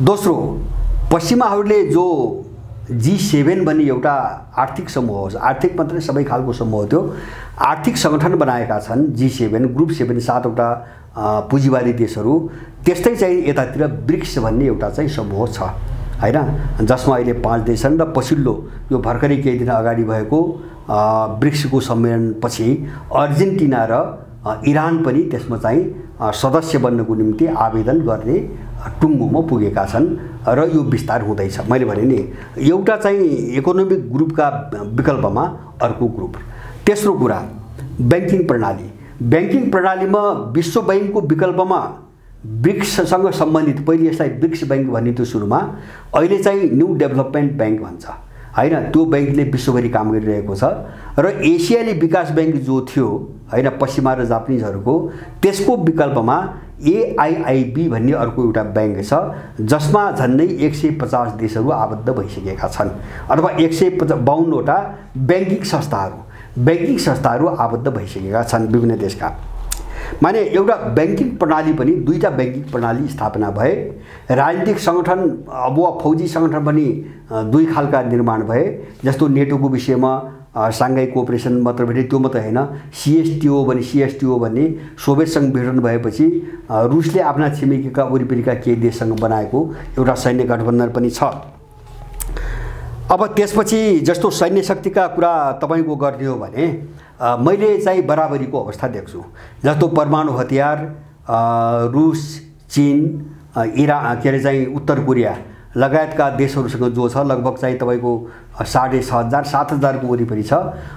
दोस्रो, पश्चिमाहरूले जो G7 भन्ने एउटा आर्थिक समूह हो, आर्थिक मात्रै सबै खालको समूह थियो, आर्थिक सङ्गठन बनाएका छन्। G7 ग्रुप 7 7वटा पुँजीवादी देशहरू। त्यस्तै चाहिँ यतातिर ब्रिक्स भन्ने एउटा चाहिँ समूह छ हैन, जसमा अहिले 5 देश छन् र पछिल्लो यो भर्खरै केही दिन अगाडि भएको ब्रिक्सको सम्मेलनपछि अर्जेन्टिना र इरान पनि त्यसमा चाहिँ सदस्य बन्नको निम्ति आवेदन गर्ने टुङ्गोमा पुगेका छन् र यो विस्तार हुँदैछ। मैले भने नि एउटा चाहिँ इकोनोमिक ग्रुपका विकल्पमा अर्को ग्रुप। तेस्रो कुरा, ब्याङ्किङ प्रणालीमा विश्व ब्याङ्कको विकल्पमा ब्रिक्ससँग सम्बन्धित, पहिले यसलाई ब्रिक्स ब्याङ्क भन्ने थियो सुरुमा, अहिले चाहिँ न्यू डेभलपमेन्ट ब्याङ्क भन्छ हैन। त्यो ब्याङ्कले विश्वभरि काम गरिरहेको छ र एसियाली विकास ब्याङ्क जो थियो हैन, पश्चिमा र जापानिजहरूको, त्यसको विकल्पमा AIIB भन्ने अर्को एउटा ब्याङ्क छ, जसमा झन्डै 150 देशहरू आबद्ध भइसकेका छन्, अथवा 152वटा ब्याङ्किङ संस्थाहरू आबद्ध भइसकेका छन् विभिन्न देशका। माने एउटा ब्याङ्किङ प्रणाली पनि, दुईटा ब्याङ्किङ प्रणाली स्थापना भए, राजनीतिक सङ्गठन अब फौजी सङ्गठन पनि दुई खालका निर्माण भए। जस्तो नेटोको विषयमा साङ्घाई कोअपरेसन मात्र भेटे, त्यो मात्रै होइन, CSTO भन्ने सोभियत सङ्घ विघटन भएपछि रुसले आफ्ना छिमेकीका वरिपरिका केही देशसँग बनाएको एउटा सैन्य गठबन्धन पनि छ। अब त्यसपछि जस्तो सैन्य शक्तिका कुरा तपाईको गर्ने हो भने मैले चाहिँ बराबरीको अवस्था देख्छु। जस्तो परमाणु हतियार रुस, चीन, इरान के अरे चाहिँ उत्तर कोरिया लगायतका देशहरूसँग जो छ, लगभग चाहिँ तपाईको 6,500 7,000 को वरिपरि छ।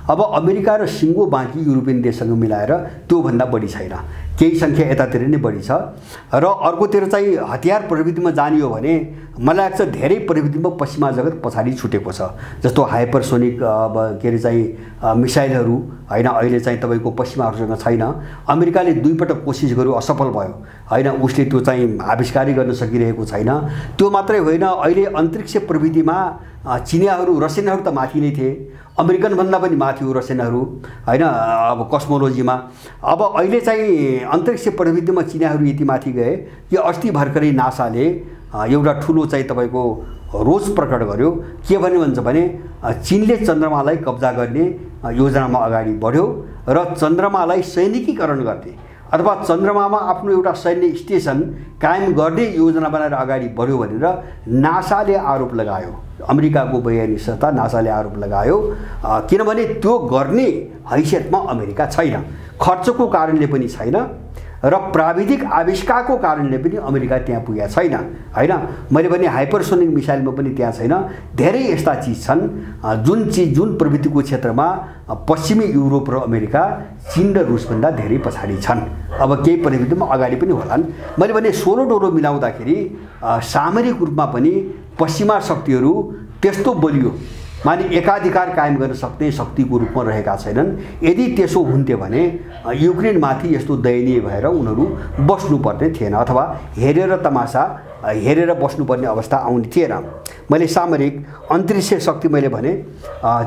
अब अमेरिका र सिङ्गो बाँकी युरोपियन देशसँग मिलाएर त्योभन्दा बढी छैन, केही सङ्ख्या यतातिर नै बढी छ। र अर्कोतिर चाहिँ हतियार प्रविधिमा जाने हो भने मलाई लाग्छ धेरै प्रविधिमा पश्चिमा जगत पछाडि छुटेको छ। जस्तो हाइपरसोनिक के अरे चाहिँ मिसाइलहरू हैन, अहिले चाहिँ तपाईको पश्चिमाहरूसँग छैन। अमेरिकाले 2 पटक कोसिस गर्यो, असफल भयो हैन, उसले त्यो चाहिँ आविष्कारै गर्न सकिरहेको छैन। त्यो मात्रै होइन, अहिले अन्तरिक्ष प्रविधिमा चिनियाहरू, रसियनहरू त माथि नै थिए, अमेरिकन भन्दा पनि माथि हो रसियनहरू हैन, अब कस्मोलोजीमा। अब अहिले चाहिँ अन्तरिक्ष प्रविधिमा चिनियाहरू यति माथि गए कि अस्ति भर्खरै नासाले एउटा ठुलो चाहिँ तपाईको रोज प्रकट गर्यो। के भन्ने भन्छ भने चीनले चन्द्रमालाई कब्जा गर्ने योजनामा अगाडि बढ्यो र चन्द्रमालाई सैनिकीकरण गर्ने अथवा चन्द्रमामा आफ्नो एउटा सैन्य स्टेसन कायम गर्ने योजना बनाएर अगाडि बढ्यो भनेर नासाले आरोप लगायो। अमेरिकाको वैज्ञानिक संस्था नासाले आरोप लगायो, किनभने त्यो गर्ने हैसियतमा अमेरिका छैन, खर्चको कारणले पनि छैन र प्राविधिक आविष्कारको कारणले पनि अमेरिका त्यहाँ पुगेको छैन हैन। मैले भने हाइपरसोनिक मिसाइलमा पनि त्यहाँ छैन। धेरै यस्ता चिज छन् जुन प्रविधिको क्षेत्रमा पश्चिमी युरोप र अमेरिका, चीन र रुसभन्दा धेरै पछाडि छन्। अब केही प्रविधिमा अगाडि पनि होलान्। मैले भने सोलो डोरो मिलाउँदाखेरि सामरिक रूपमा पनि पश्चिमा शक्तिहरू त्यस्तो बलियो माने एकाधिकार कायम गर्न सक्ने शक्तिको रूपमा रहेका छैनन्। यदि त्यसो हुन्थ्यो भने युक्रेनमाथि यस्तो दयनीय भएर उनीहरू बस्नुपर्ने थिएन अथवा हेरेर तमासा हेरेर बस्नुपर्ने अवस्था आउने थिएन। मैले सामरिक अन्तरिक्ष शक्ति मैले भने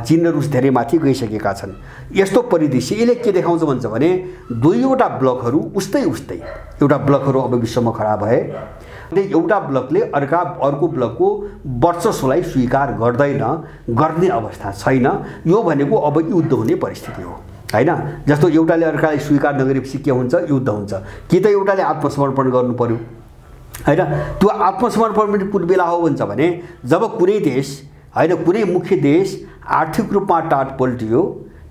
चीन र रुस धेरै माथि गइसकेका छन्। यस्तो परिदृश्यले के देखाउँछ भन्छ भने दुईवटा ब्लकहरू उस्तै एउटा ब्लकहरू अब विश्वमा खडा भए, एउटा ब्लकले अर्को ब्लकको वर्चस्वलाई स्वीकार गर्ने अवस्था छैन। यो भनेको अब युद्ध हुने परिस्थिति हो हैन। जस्तो एउटाले अर्कालाई स्वीकार नगरेपछि के हुन्छ? युद्ध हुन्छ। कि त एउटाले आत्मसमर्पण गर्नु पर्यो हैन। त्यो आत्मसमर्पण पनि कुन बेला हो भन्छ भने जब कुनै देश हैन, कुनै मुख्य देश आर्थिक रूपमा टाट पल्टियो,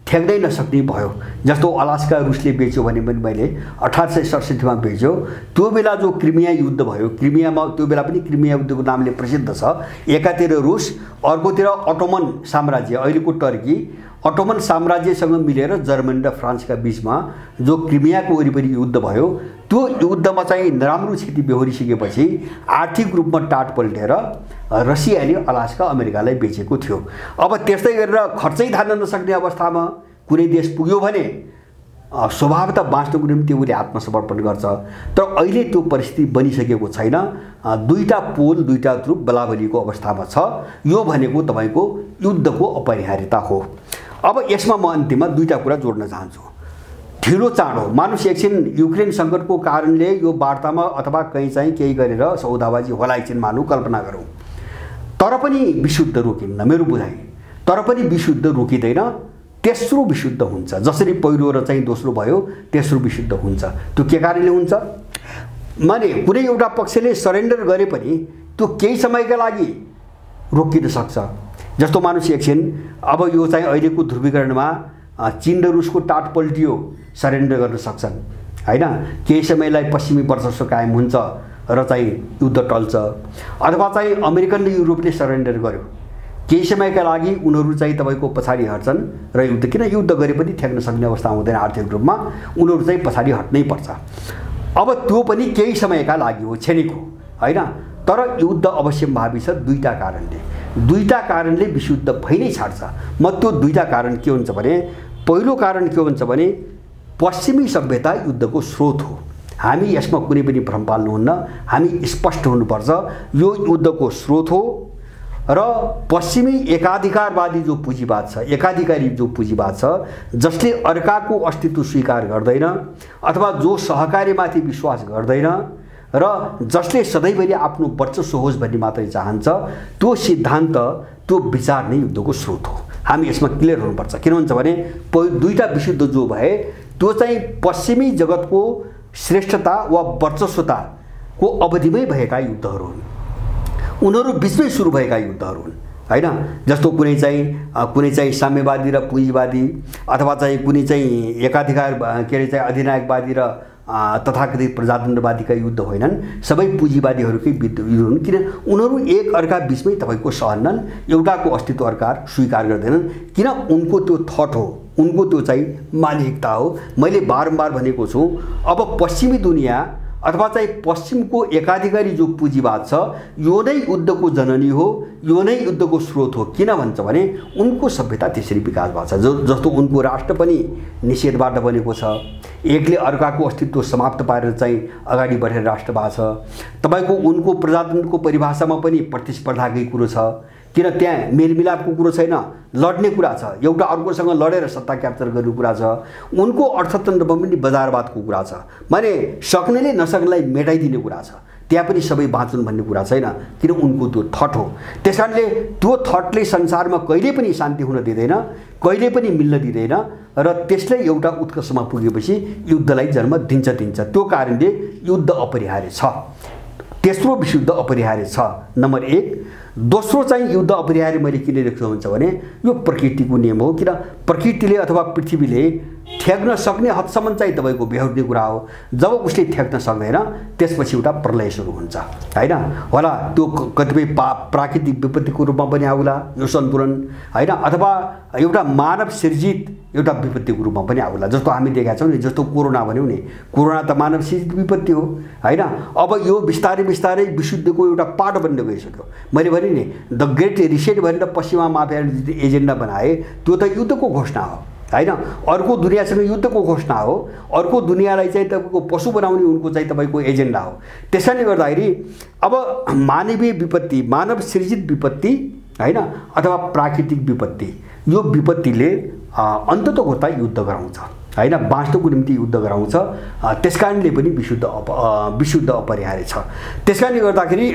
ठेक्नै नसक्ने भयो। जस्तो अलास्का रुसले बेच्यो भने पनि मैले 1867 मा बेच्यो। त्यो बेला जो क्रिमिया युद्ध भयो, क्रिमियामा त्यो बेला पनि क्रिमिया युद्धको नामले प्रसिद्ध छ। एकातिर रुस, अर्कोतिर अटोमन साम्राज्य, अहिलेको टर्की, अटोमन साम्राज्यसँग मिलेर जर्मनी र फ्रान्सका बीचमा जो क्रिमियाको वरिपरि युद्ध भयो, त्यो युद्धमा चाहिँ नराम्रो क्षति बेहोरिसकेपछि आर्थिक रूपमा टाट पल्टेर रसियाले अलास्का अमेरिकालाई बेचेको थियो। अब त्यस्तै गरेर खर्चै धान्न नसक्ने अवस्थामा कुनै देश पुग्यो भने स्वभावतः बाँच्नको निम्ति उसले आत्मसमर्पण गर्छ। तर अहिले त्यो परिस्थिति बनिसकेको छैन। दुईटा पोल, दुईटा ध्रुव बलाबलीको अवस्थामा छ। यो भनेको तपाईको युद्धको अपरिहार्यता हो। अब यसमा म अन्तिममा दुईटा कुरा जोड्न चाहन्छु। ढिलो चाँडो मानुष एकछिन युक्रेन सङ्कटको कारणले यो वार्तामा अथवा कहीँ चाहिँ केही गरेर सौदाबाजी होला एकछिन मानौँ, कल्पना गरौँ। तर पनि विशुद्ध रोकिन्न मेरो बुझाइ। तर पनि विशुद्ध रोकिँदैन, तेस्रो विशुद्ध हुन्छ। जसरी पहिलो र चाहिँ दोस्रो भयो, तेस्रो विशुद्ध हुन्छ। त्यो के कारणले हुन्छ? माने कुनै एउटा पक्षले सरेन्डर गरे पनि त्यो केही समयका लागि रोकिन सक्छ। जस्तो मानुष एकछिन अब यो चाहिँ अहिलेको ध्रुवीकरणमा चीन र रुसको टाट पल्टियो, सरेन्डर गर्न सक्छन् हैन। केही समयलाई पश्चिमी वर्चस्व कायम हुन्छ र चाहिँ युद्ध टल्छ। अथवा चाहिँ अमेरिकन र युरोपले सरेन्डर गर्यो, केही समयका लागि उनीहरू चाहिँ तपाईको पछाडि हट्छन् र युद्ध, किन युद्ध गरे पनि ठेक्न सक्ने अवस्था हुँदैन आर्थिक रूपमा, उनीहरू चाहिँ पछाडि हट्नै पर्छ। अब त्यो पनि केही समयका लागि हो, क्षणिक हो हैन। तर युद्ध अवश्यम्भावी छ दुईटा कारणले विशुद्ध भइ नै छाड्छ। म त्यो दुईटा कारण के हुन्छ भने, पहिलो कारण के हुन्छ भने पश्चिमी सभ्यता युद्धको स्रोत हो। हामी यसमा कुनै पनि भ्रम पाल्नुहुन्न। हामी स्पष्ट हुनुपर्छ, यो युद्धको स्रोत हो। र पश्चिमी एकाधिकारवादी जो पुँजीवाद छ, एकाधिकारी जो पुँजीवाद छ, जसले अर्काको अस्तित्व स्वीकार गर्दैन अथवा जो सहकारीमाथि विश्वास गर्दैन र जसले सधैँभरि आफ्नो वर्चस्व होस् भन्ने मात्रै चाहन्छ, त्यो सिद्धान्त, त्यो विचार नै युद्धको स्रोत हो। हामी यसमा क्लियर हुनुपर्छ। किन भन्छ भने दुईटा विशुद्ध जो भए त्यो चाहिँ पश्चिमी जगतको श्रेष्ठता वा वर्चस्वताको अवधिमै भएका युद्धहरू हुन्। उनीहरू बिचमै सुरु भएका युद्धहरू हुन् हैन। जस्तो कुनै चाहिँ साम्यवादी र पुँजीवादी अथवा चाहिँ कुनै चाहिँ एकाधिकार के अरे चाहिँ अधिनायकवादी र तथाकथित प्रजातन्त्रवादीका युद्ध होइनन्, सबै पुँजीवादीहरूकै युद्ध हुन्। किन उनीहरू एक अर्का बिचमै तपाईको सहन्नन्, एउटाको अस्तित्व अर्का स्वीकार गर्दैनन्। किन? उनको त्यो थट हो, उनको त्यो चाहिँ मानसिकता हो। मैले बारम्बार भनेको छु, अब पश्चिमी दुनिया अथवा चाहिँ पश्चिमको एकाधिकारी जो पुँजीवाद छ, यो नै युद्धको जननी हो, यो नै युद्धको स्रोत हो। किन भन्छ भने उनको सभ्यता त्यसरी विकास भएको छ। जस्तो उनको राष्ट्र पनि निषेधबाट बनेको छ, एकले अर्काको अस्तित्व समाप्त पारेर चाहिँ अगाडि बढेर राष्ट्र भएको छ। तपाईको उनको प्रजातन्त्रको परिभाषामा पनि प्रतिस्पर्धाकै कुरो छ। किन? त्यहाँ मेलमिलापको कुरो छैन, लड्ने कुरा छ, एउटा अर्कोसँग लडेर सत्ता क्याप्चर गर्ने कुरा छ। उनको अर्थतन्त्रमा पनि बजारवादको कुरा छ, माने सक्नेले नसक्नेलाई मेटाइदिने कुरा छ। त्यहाँ पनि सबै बाँचुन् भन्ने कुरा छैन। किन? उनको त्यो थट हो। त्यसकारणले त्यो थटले संसारमा कहिले पनि शान्ति हुन दिँदैन, कहिले पनि मिल्न दिँदैन र त्यसले एउटा उत्कर्षमा पुगेपछि युद्धलाई जन्म दिन्छ। त्यो कारणले युद्ध अपरिहार्य छ। तेस्रो विशुद्ध अपरिहार्य छ, नम्बर 1। दोस्रो चाहिँ युद्ध अपरिहार्य मैले किन लेख्छु भन्छ भने यो प्रकृतिको नियम हो। किन? प्रकृतिले अथवा पृथ्वीले ठेक्न सक्ने हदसम्म चाहिँ तपाईँको बेहोर्ने कुरा हो। जब उसले ठेक्न सक्दैन त्यसपछि एउटा प्रलय सुरु हुन्छ हैन। होला त्यो कतिपय प्राकृतिक विपत्तिको रूपमा पनि आउला यो सन्तुलन हैन, अथवा एउटा मानव सृजित एउटा विपत्तिको रूपमा पनि आउला। जस्तो हामी देखेका छौँ नि, जस्तो कोरोना भन्यौँ नि, कोरोना त मानव सृजित विपत्ति हो हैन। अब यो बिस्तारै बिस्तारै विशुद्धको एउटा पार्ट बन्दै गइसक्यो। मैले भने नि द ग्रेट रिसेट भनेर पश्चिमा माफियाले एजेन्डा बनाए, त्यो त युद्धको घोषणा हो हैन। अर्को दुनियाँसँग युद्धको घोषणा हो, अर्को दुनियाँलाई चाहिँ तपाईँको पशु बनाउने उनको चाहिँ तपाईँको एजेन्डा हो। त्यसैले गर्दाखेरि अब मानवीय विपत्ति, मानव सृजित विपत्ति हैन, अथवा प्राकृतिक विपत्ति, यो विपत्तिले अन्ततोगत्ता युद्ध गराउँछ हैन, बाँच्नको निम्ति युद्ध गराउँछ। त्यसकारणले पनि विशुद्ध अपरिहार्य छ। त्यसकारणले गर्दाखेरि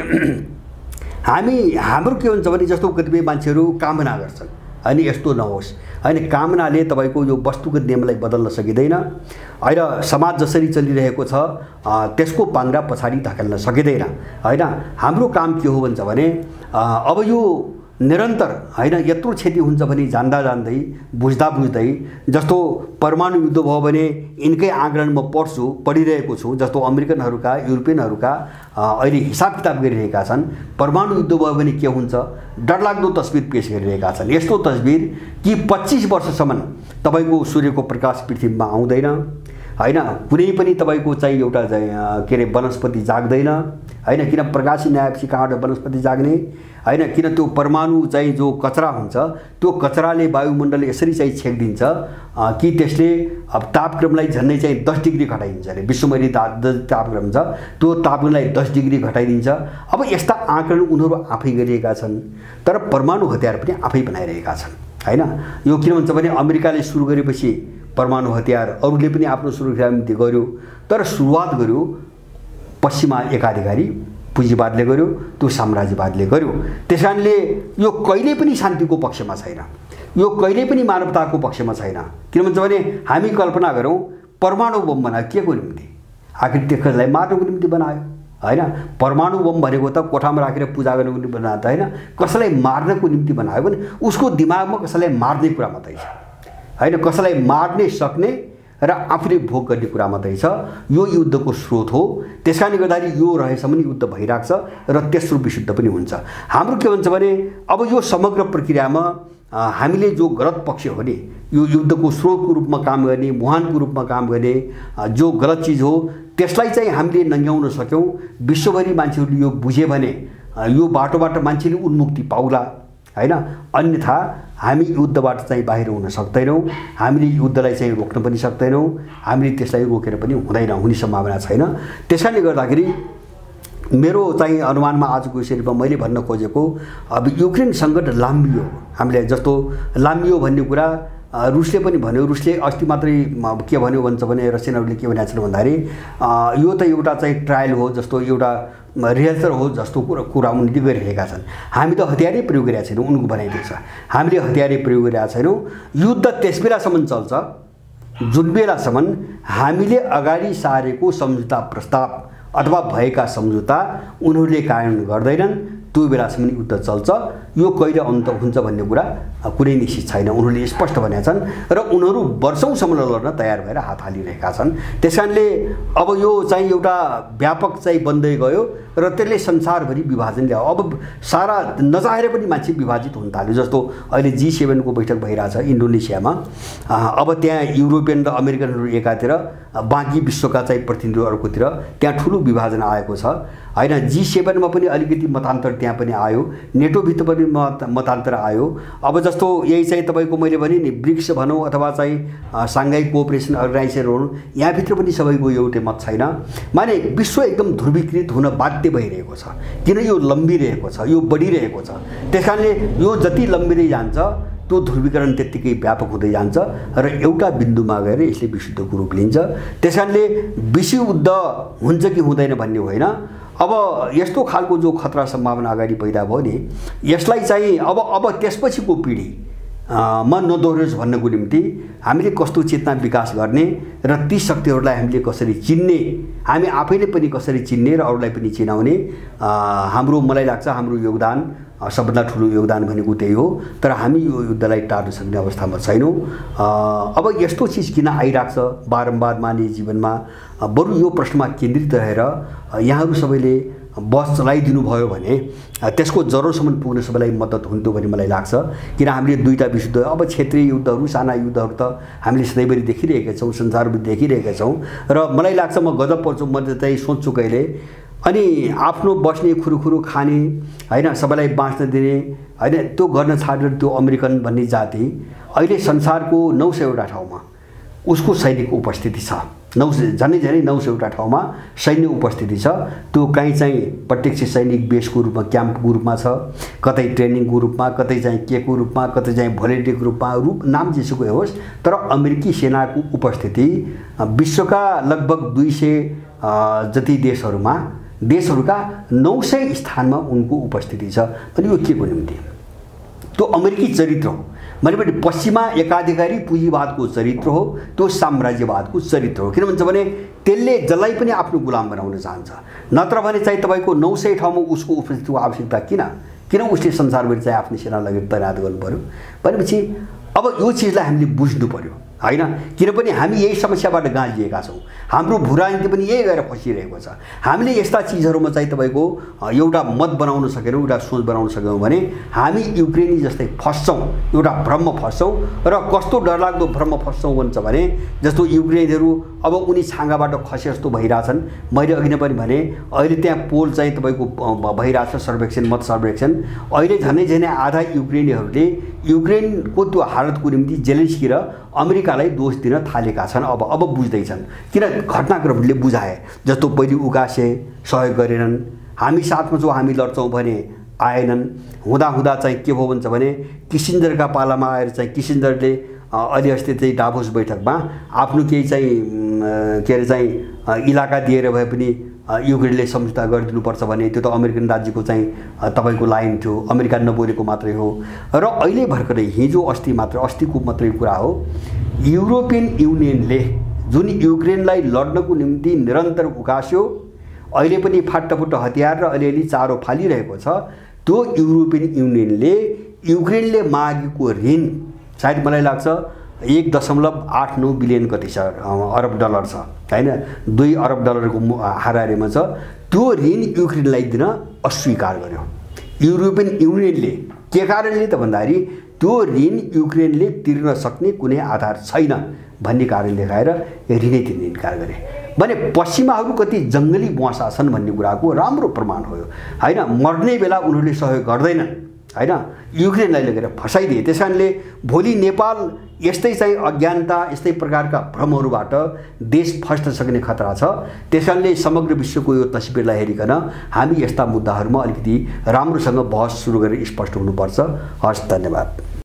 हाम्रो के हुन्छ भने जस्तो कतिपय मान्छेहरू कामना गर्छन् अनि यस्तो नहोस् हैन, कामनाले तपाईँको यो वस्तुगत नियमलाई बदल्न सकिँदैन हैन। समाज जसरी चलिरहेको छ त्यसको पाङ्ग्रा पछाडि धकेल्न सकिँदैन हैन। हाम्रो काम के हो भन्छ भने अब यो निरन्तर हैन यत्रो क्षति हुन्छ भने जान्दा जान्दै बुझ्दा बुझ्दै, जस्तो परमाणु युद्ध भयो भने यिनकै आँकलन म पढिरहेको छु, जस्तो अमेरिकनहरूका युरोपियनहरूका अहिले हिसाब किताब गरिरहेका छन्। परमाणु युद्ध भयो भने के हुन्छ, डरलाग्दो तस्बिर पेश गरिरहेका छन्। यस्तो तस्बिर कि 25 वर्षसम्म तपाईँको सूर्यको प्रकाश पृथ्वीमा आउँदैन हैन, कुनै पनि तपाईँको चाहिँ एउटा के अरे वनस्पति जाग्दैन हैन। किन प्रकाश नआएपछि कहाँबाट वनस्पति जाग्ने हैन, किन त्यो परमाणु चाहिँ जो कचरा हुन्छ त्यो कचराले वायुमण्डल यसरी चाहिँ छेकिदिन्छ कि त्यसले अब तापक्रमलाई झन्डै चाहिँ 10 डिग्री घटाइदिन्छ अरे। विश्वभरि तापक्रम छ, त्यो तापक्रमलाई 10 डिग्री घटाइदिन्छ। अब यस्ता आँकलन उनीहरू आफै गरिरहेका छन्, तर परमाणु हतियार पनि आफै बनाइरहेका छन् हैन। यो किन भन्छ भने अमेरिकाले सुरु गरेपछि परमाणु हतियार अरूले पनि आफ्नो सुरक्षा निम्ति गर्यो, तर सुरुवात गर्यो पश्चिमा एकाधिकारी पुँजीवादले गर्यो, त्यो साम्राज्यवादले गर्यो। त्यसकारणले यो कहिले पनि शान्तिको पक्षमा छैन, यो कहिले पनि मानवताको पक्षमा छैन। किन भन्छ भने हामी कल्पना गरौँ परमाणु बम बनायो के को निम्ति, आखिर त्यसलाई मार्नको निम्ति बनायो हैन। परमाणु बम भनेको त कोठामा राखेर पूजा गर्नको निम्ति बनाएको त हैन, कसैलाई मार्नको निम्ति बनायो भने उसको दिमागमा कसैलाई मार्ने कुरा मात्रै छ हैन, कसैलाई मार्ने सक्ने र आफूले भोग गर्ने कुरा मात्रै छ। यो युद्धको स्रोत हो। त्यसकारणले गर्दाखेरि यो रहेसम्म युद्ध भइरहेको छ र तेस्रो विशुद्ध पनि हुन्छ। हाम्रो के भन्छ भने अब यो समग्र प्रक्रियामा हामीले जो गलत पक्ष हो नि, यो युद्धको स्रोतको रूपमा काम गर्ने, मुहानको रूपमा काम गर्ने जो गलत चिज हो त्यसलाई चाहिँ हामीले नङ्ग्याउन सक्यौँ, विश्वभरि मान्छेहरूले यो बुझे भने यो बाटोबाट मान्छेले उन्मुक्ति पाउला हैन। अन्यथा हामी युद्धबाट चाहिँ बाहिर हुन सक्दैनौँ, हामीले युद्धलाई चाहिँ रोक्न पनि सक्दैनौँ, हामीले त्यसलाई रोकेर पनि हुने सम्भावना छैन। त्यसकारणले गर्दाखेरि मेरो चाहिँ अनुमानमा आजको विषयमा मैले भन्न खोजेको अब युक्रेन सङ्कट लाम्बियो, हामीले जस्तो लाम्बियो भन्ने कुरा रुसले पनि भन्यो। रुसले अस्ति मात्रै के भन्यो भन्छ भने रसियनहरूले के भनेको छन् भन्दाखेरि यो त एउटा चाहिँ ट्रायल हो, जस्तो एउटा रिहर्सल हो जस्तो कुरा उनले गरिरहेका छन्। हामी त हतियारै प्रयोग गरेका छैनौँ, उनको भनाइदिएको छ हामीले हतियारै प्रयोग गरेका छैनौँ। युद्ध त्यस बेलासम्म चल्छ जुन बेलासम्म हामीले अगाडि सारेको सम्झौता प्रस्ताव अथवा भएका सम्झौता उनीहरूले कार्यान्वयन गर्दैनन्, त्यो बेलासम्म युद्ध चल्छ। यो कहिले अन्त हुन्छ भन्ने कुरा कुनै निश्चित छैन, उनीहरूले स्पष्ट भनेका छन् र उनीहरू वर्षौँसम्म लड्न तयार भएर हात हालिरहेका छन्। त्यसकारणले अब यो चाहिँ एउटा व्यापक चाहिँ बन्दै गयो र त्यसले संसारभरि विभाजन ल्यायो। अब सारा नचाहेर पनि मान्छे विभाजित हुन थाल्यो। जस्तो अहिले G7 को बैठक भइरहेछ इन्डोनेसियामा, अब त्यहाँ युरोपियन र अमेरिकनहरू एकातिर, बाँकी विश्वका चाहिँ प्रतिनिधिहरू अर्कोतिर, त्यहाँ ठुलो विभाजन आएको छ हैन। G7 मा पनि अलिकति मतान्तर त्यहाँ पनि आयो, नेटोभित्र पनि मतान्तर आयो। अब जस्तो यही चाहिँ तपाईँको मैले भने नि ब्रिक्स भनौँ अथवा चाहिँ साङ्घाई कोअपरेसन अर्गनाइजेसन भनौँ, यहाँभित्र पनि सबैको एउटै मत छैन। माने विश्व एकदम ध्रुवीकृत हुन बाध्य भइरहेको छ, किन यो लम्बिरहेको छ, यो बढिरहेको छ। त्यसकारणले यो जति लम्बिँदै जान्छ त्यो ध्रुवीकरण त्यत्तिकै व्यापक हुँदै जान्छ र एउटा बिन्दुमा गएर यसले विशुद्धको रूप लिन्छ। त्यसकारणले विश्वयुद्ध हुन्छ कि हुँदैन भन्ने होइन। अब यस्तो खालको जो खतरा सम्भावना अगाडि पैदा भयो नि, यसलाई चाहिँ अब त्यसपछिको पिँढी मा नदोहोरियोस् भन्नको निम्ति हामीले कस्तो चेतना विकास गर्ने र ती शक्तिहरूलाई हामीले कसरी चिन्ने, हामी आफैले पनि कसरी चिन्ने र अरूलाई पनि चिनाउने हाम्रो, मलाई लाग्छ हाम्रो योगदान सबभन्दा ठुलो योगदान भनेको त्यही हो। तर हामी यो युद्धलाई टार्न सक्ने अवस्थामा छैनौँ। अब यस्तो चिज किन आइरहेको छ बारम्बार मानवीय जीवनमा, बरु यो प्रश्नमा केन्द्रित रहेर यहाँहरू सबैले बस चलाइदिनु भयो भने त्यसको जरोसम्म पुग्न सबैलाई मद्दत हुन्थ्यो भन्ने मलाई लाग्छ। किन हामीले दुईटा विशुद्ध, अब क्षेत्रीय युद्धहरू, साना युद्धहरू त हामीले सधैँभरि देखिरहेका छौँ, संसारभरि देखिरहेका छौँ। र मलाई लाग्छ, म गजब पर्छु, म चाहिँ सोच्छु कहिले, अनि आफ्नो बस्ने, खुरुखुरु खाने, होइन, सबैलाई बाँच्न दिने, होइन, त्यो गर्न छाडेर त्यो अमेरिकन भन्ने जाति अहिले संसारको 900वटा ठाउँमा उसको सैनिक उपस्थिति छ। झन्डै 900वटा ठाउँमा सैन्य उपस्थिति छ। त्यो कहीँ चाहिँ प्रत्यक्ष सैनिक बेसको रूपमा, क्याम्पको रूपमा छ, कतै ट्रेनिङको रूपमा, कतै चाहिँ केको रूपमा, कतै चाहिँ भोलिन्टियरको रूपमा, नाम जेसुकै होस्। तर अमेरिकी सेनाको उपस्थिति विश्वका लगभग 200 जति देशहरूका 900 स्थानमा उनको उपस्थिति छ। अनि यो के को निम्ति? त्यो अमेरिकी चरित्र हो भनेपछि पश्चिमा एकाधिकारी पुँजीवादको चरित्र हो, त्यो साम्राज्यवादको चरित्र हो। किन भन्छ भने त्यसले जसलाई पनि आफ्नो गुलाम बनाउन चाहन्छ। नत्र भने चाहिँ तपाईँको 900 ठाउँमा उसको उपस्थितिको आवश्यकता किन उसले संसारभरि चाहिँ आफ्नो सेना लगेर तैनात गर्नु पर्यो भनेपछि अब यो चिजलाई हामीले बुझ्नु पर्यो, होइन? किनभने हामी यही समस्याबाट गाँजिएका छौँ। हाम्रो भूराजनीति पनि यही गएर फसिरहेको छ। हामीले यस्ता चिजहरूमा चाहिँ तपाईँको एउटा मत बनाउन सकेनौँ, एउटा सोच बनाउन सकेनौँ भने हामी युक्रेनी जस्तै फस्छौँ, एउटा भ्रममा फस्छौँ। र कस्तो डरलाग्दो भ्रममा फस्छौँ भन्छ भने जस्तो युक्रेनीहरू अब उनी छाँगाबाट खसे जस्तो भइरहेछन्। मैले अघि नै पनि भने अहिले त्यहाँ पोल चाहिँ तपाईँको भइरहेछ, सर्वेक्षण, मत सर्वेक्षण। अहिले झनै आधा युक्रेनीहरूले युक्रेनको त्यो हालतको निम्ति जेलेन्स्की र अमेरिकालाई दोष दिन थालेका छन्। अब बुझ्दैछन्, किन घटनाक्रमले बुझाए। जस्तो पहिले उकासे सहयोग गरेनन्, हामी साथमा छौँ, हामी लड्छौँ भने आएनन्। हुँदा चाहिँ के भयो भन्छ भने किसिन्जरका पालामा आएर चाहिँ किसिन्जरले अलि अस्ति चाहिँ डाभोस बैठकमा आफ्नो केही चाहिँ के अरे चाहिँ इलाका दिएर भए पनि युक्रेनले सम्झौता गरिदिनुपर्छ भने त्यो त अमेरिकन राज्यको चाहिँ तपाईँको लाइन थियो, अमेरिका नबोलेको मात्रै हो। र अहिले भर्खरै अस्तिको मात्रै कुरा हो, युरोपियन युनियनले जुन युक्रेनलाई लड्नको निम्ति निरन्तर उकास्यो, अहिले पनि फाटफुट हतियार र अलिअलि चारो फालिरहेको छ, त्यो युरोपियन युनियनले युक्रेनले मागेको ऋण सायद मलाई लाग्छ 1.89 बिलियन कति छ, अरब डलर छ, होइन, 2 अरब डलरको हाराहारीमा छ। त्यो ऋण युक्रेनलाई दिन अस्वीकार गर्यो युरोपियन युनियनले। के कारणले त भन्दाखेरि त्यो ऋण युक्रेनले तिर्न सक्ने कुनै आधार छैन भन्ने कारण देखाएर ऋणै तिर्ने इन्कार गरे भने पश्चिमाहरू कति जङ्गली बुवासा छन् भन्ने कुराको राम्रो प्रमाण हो, होइन? मर्ने बेला उनीहरूले सहयोग गर्दैनन्, होइन? युक्रेनलाई लगेर फसाइदिए। त्यस कारणले भोलि नेपाल यस्तै चाहिँ अज्ञानता, यस्तै प्रकारका भ्रमहरूबाट देश फस्न सक्ने खतरा छ। त्यस कारणले समग्र विश्वको यो तस्बिरलाई हेरिकन हामी यस्ता मुद्दाहरूमा अलिकति राम्रोसँग बहस सुरु गरेर स्पष्ट हुनुपर्छ। हस्, धन्यवाद।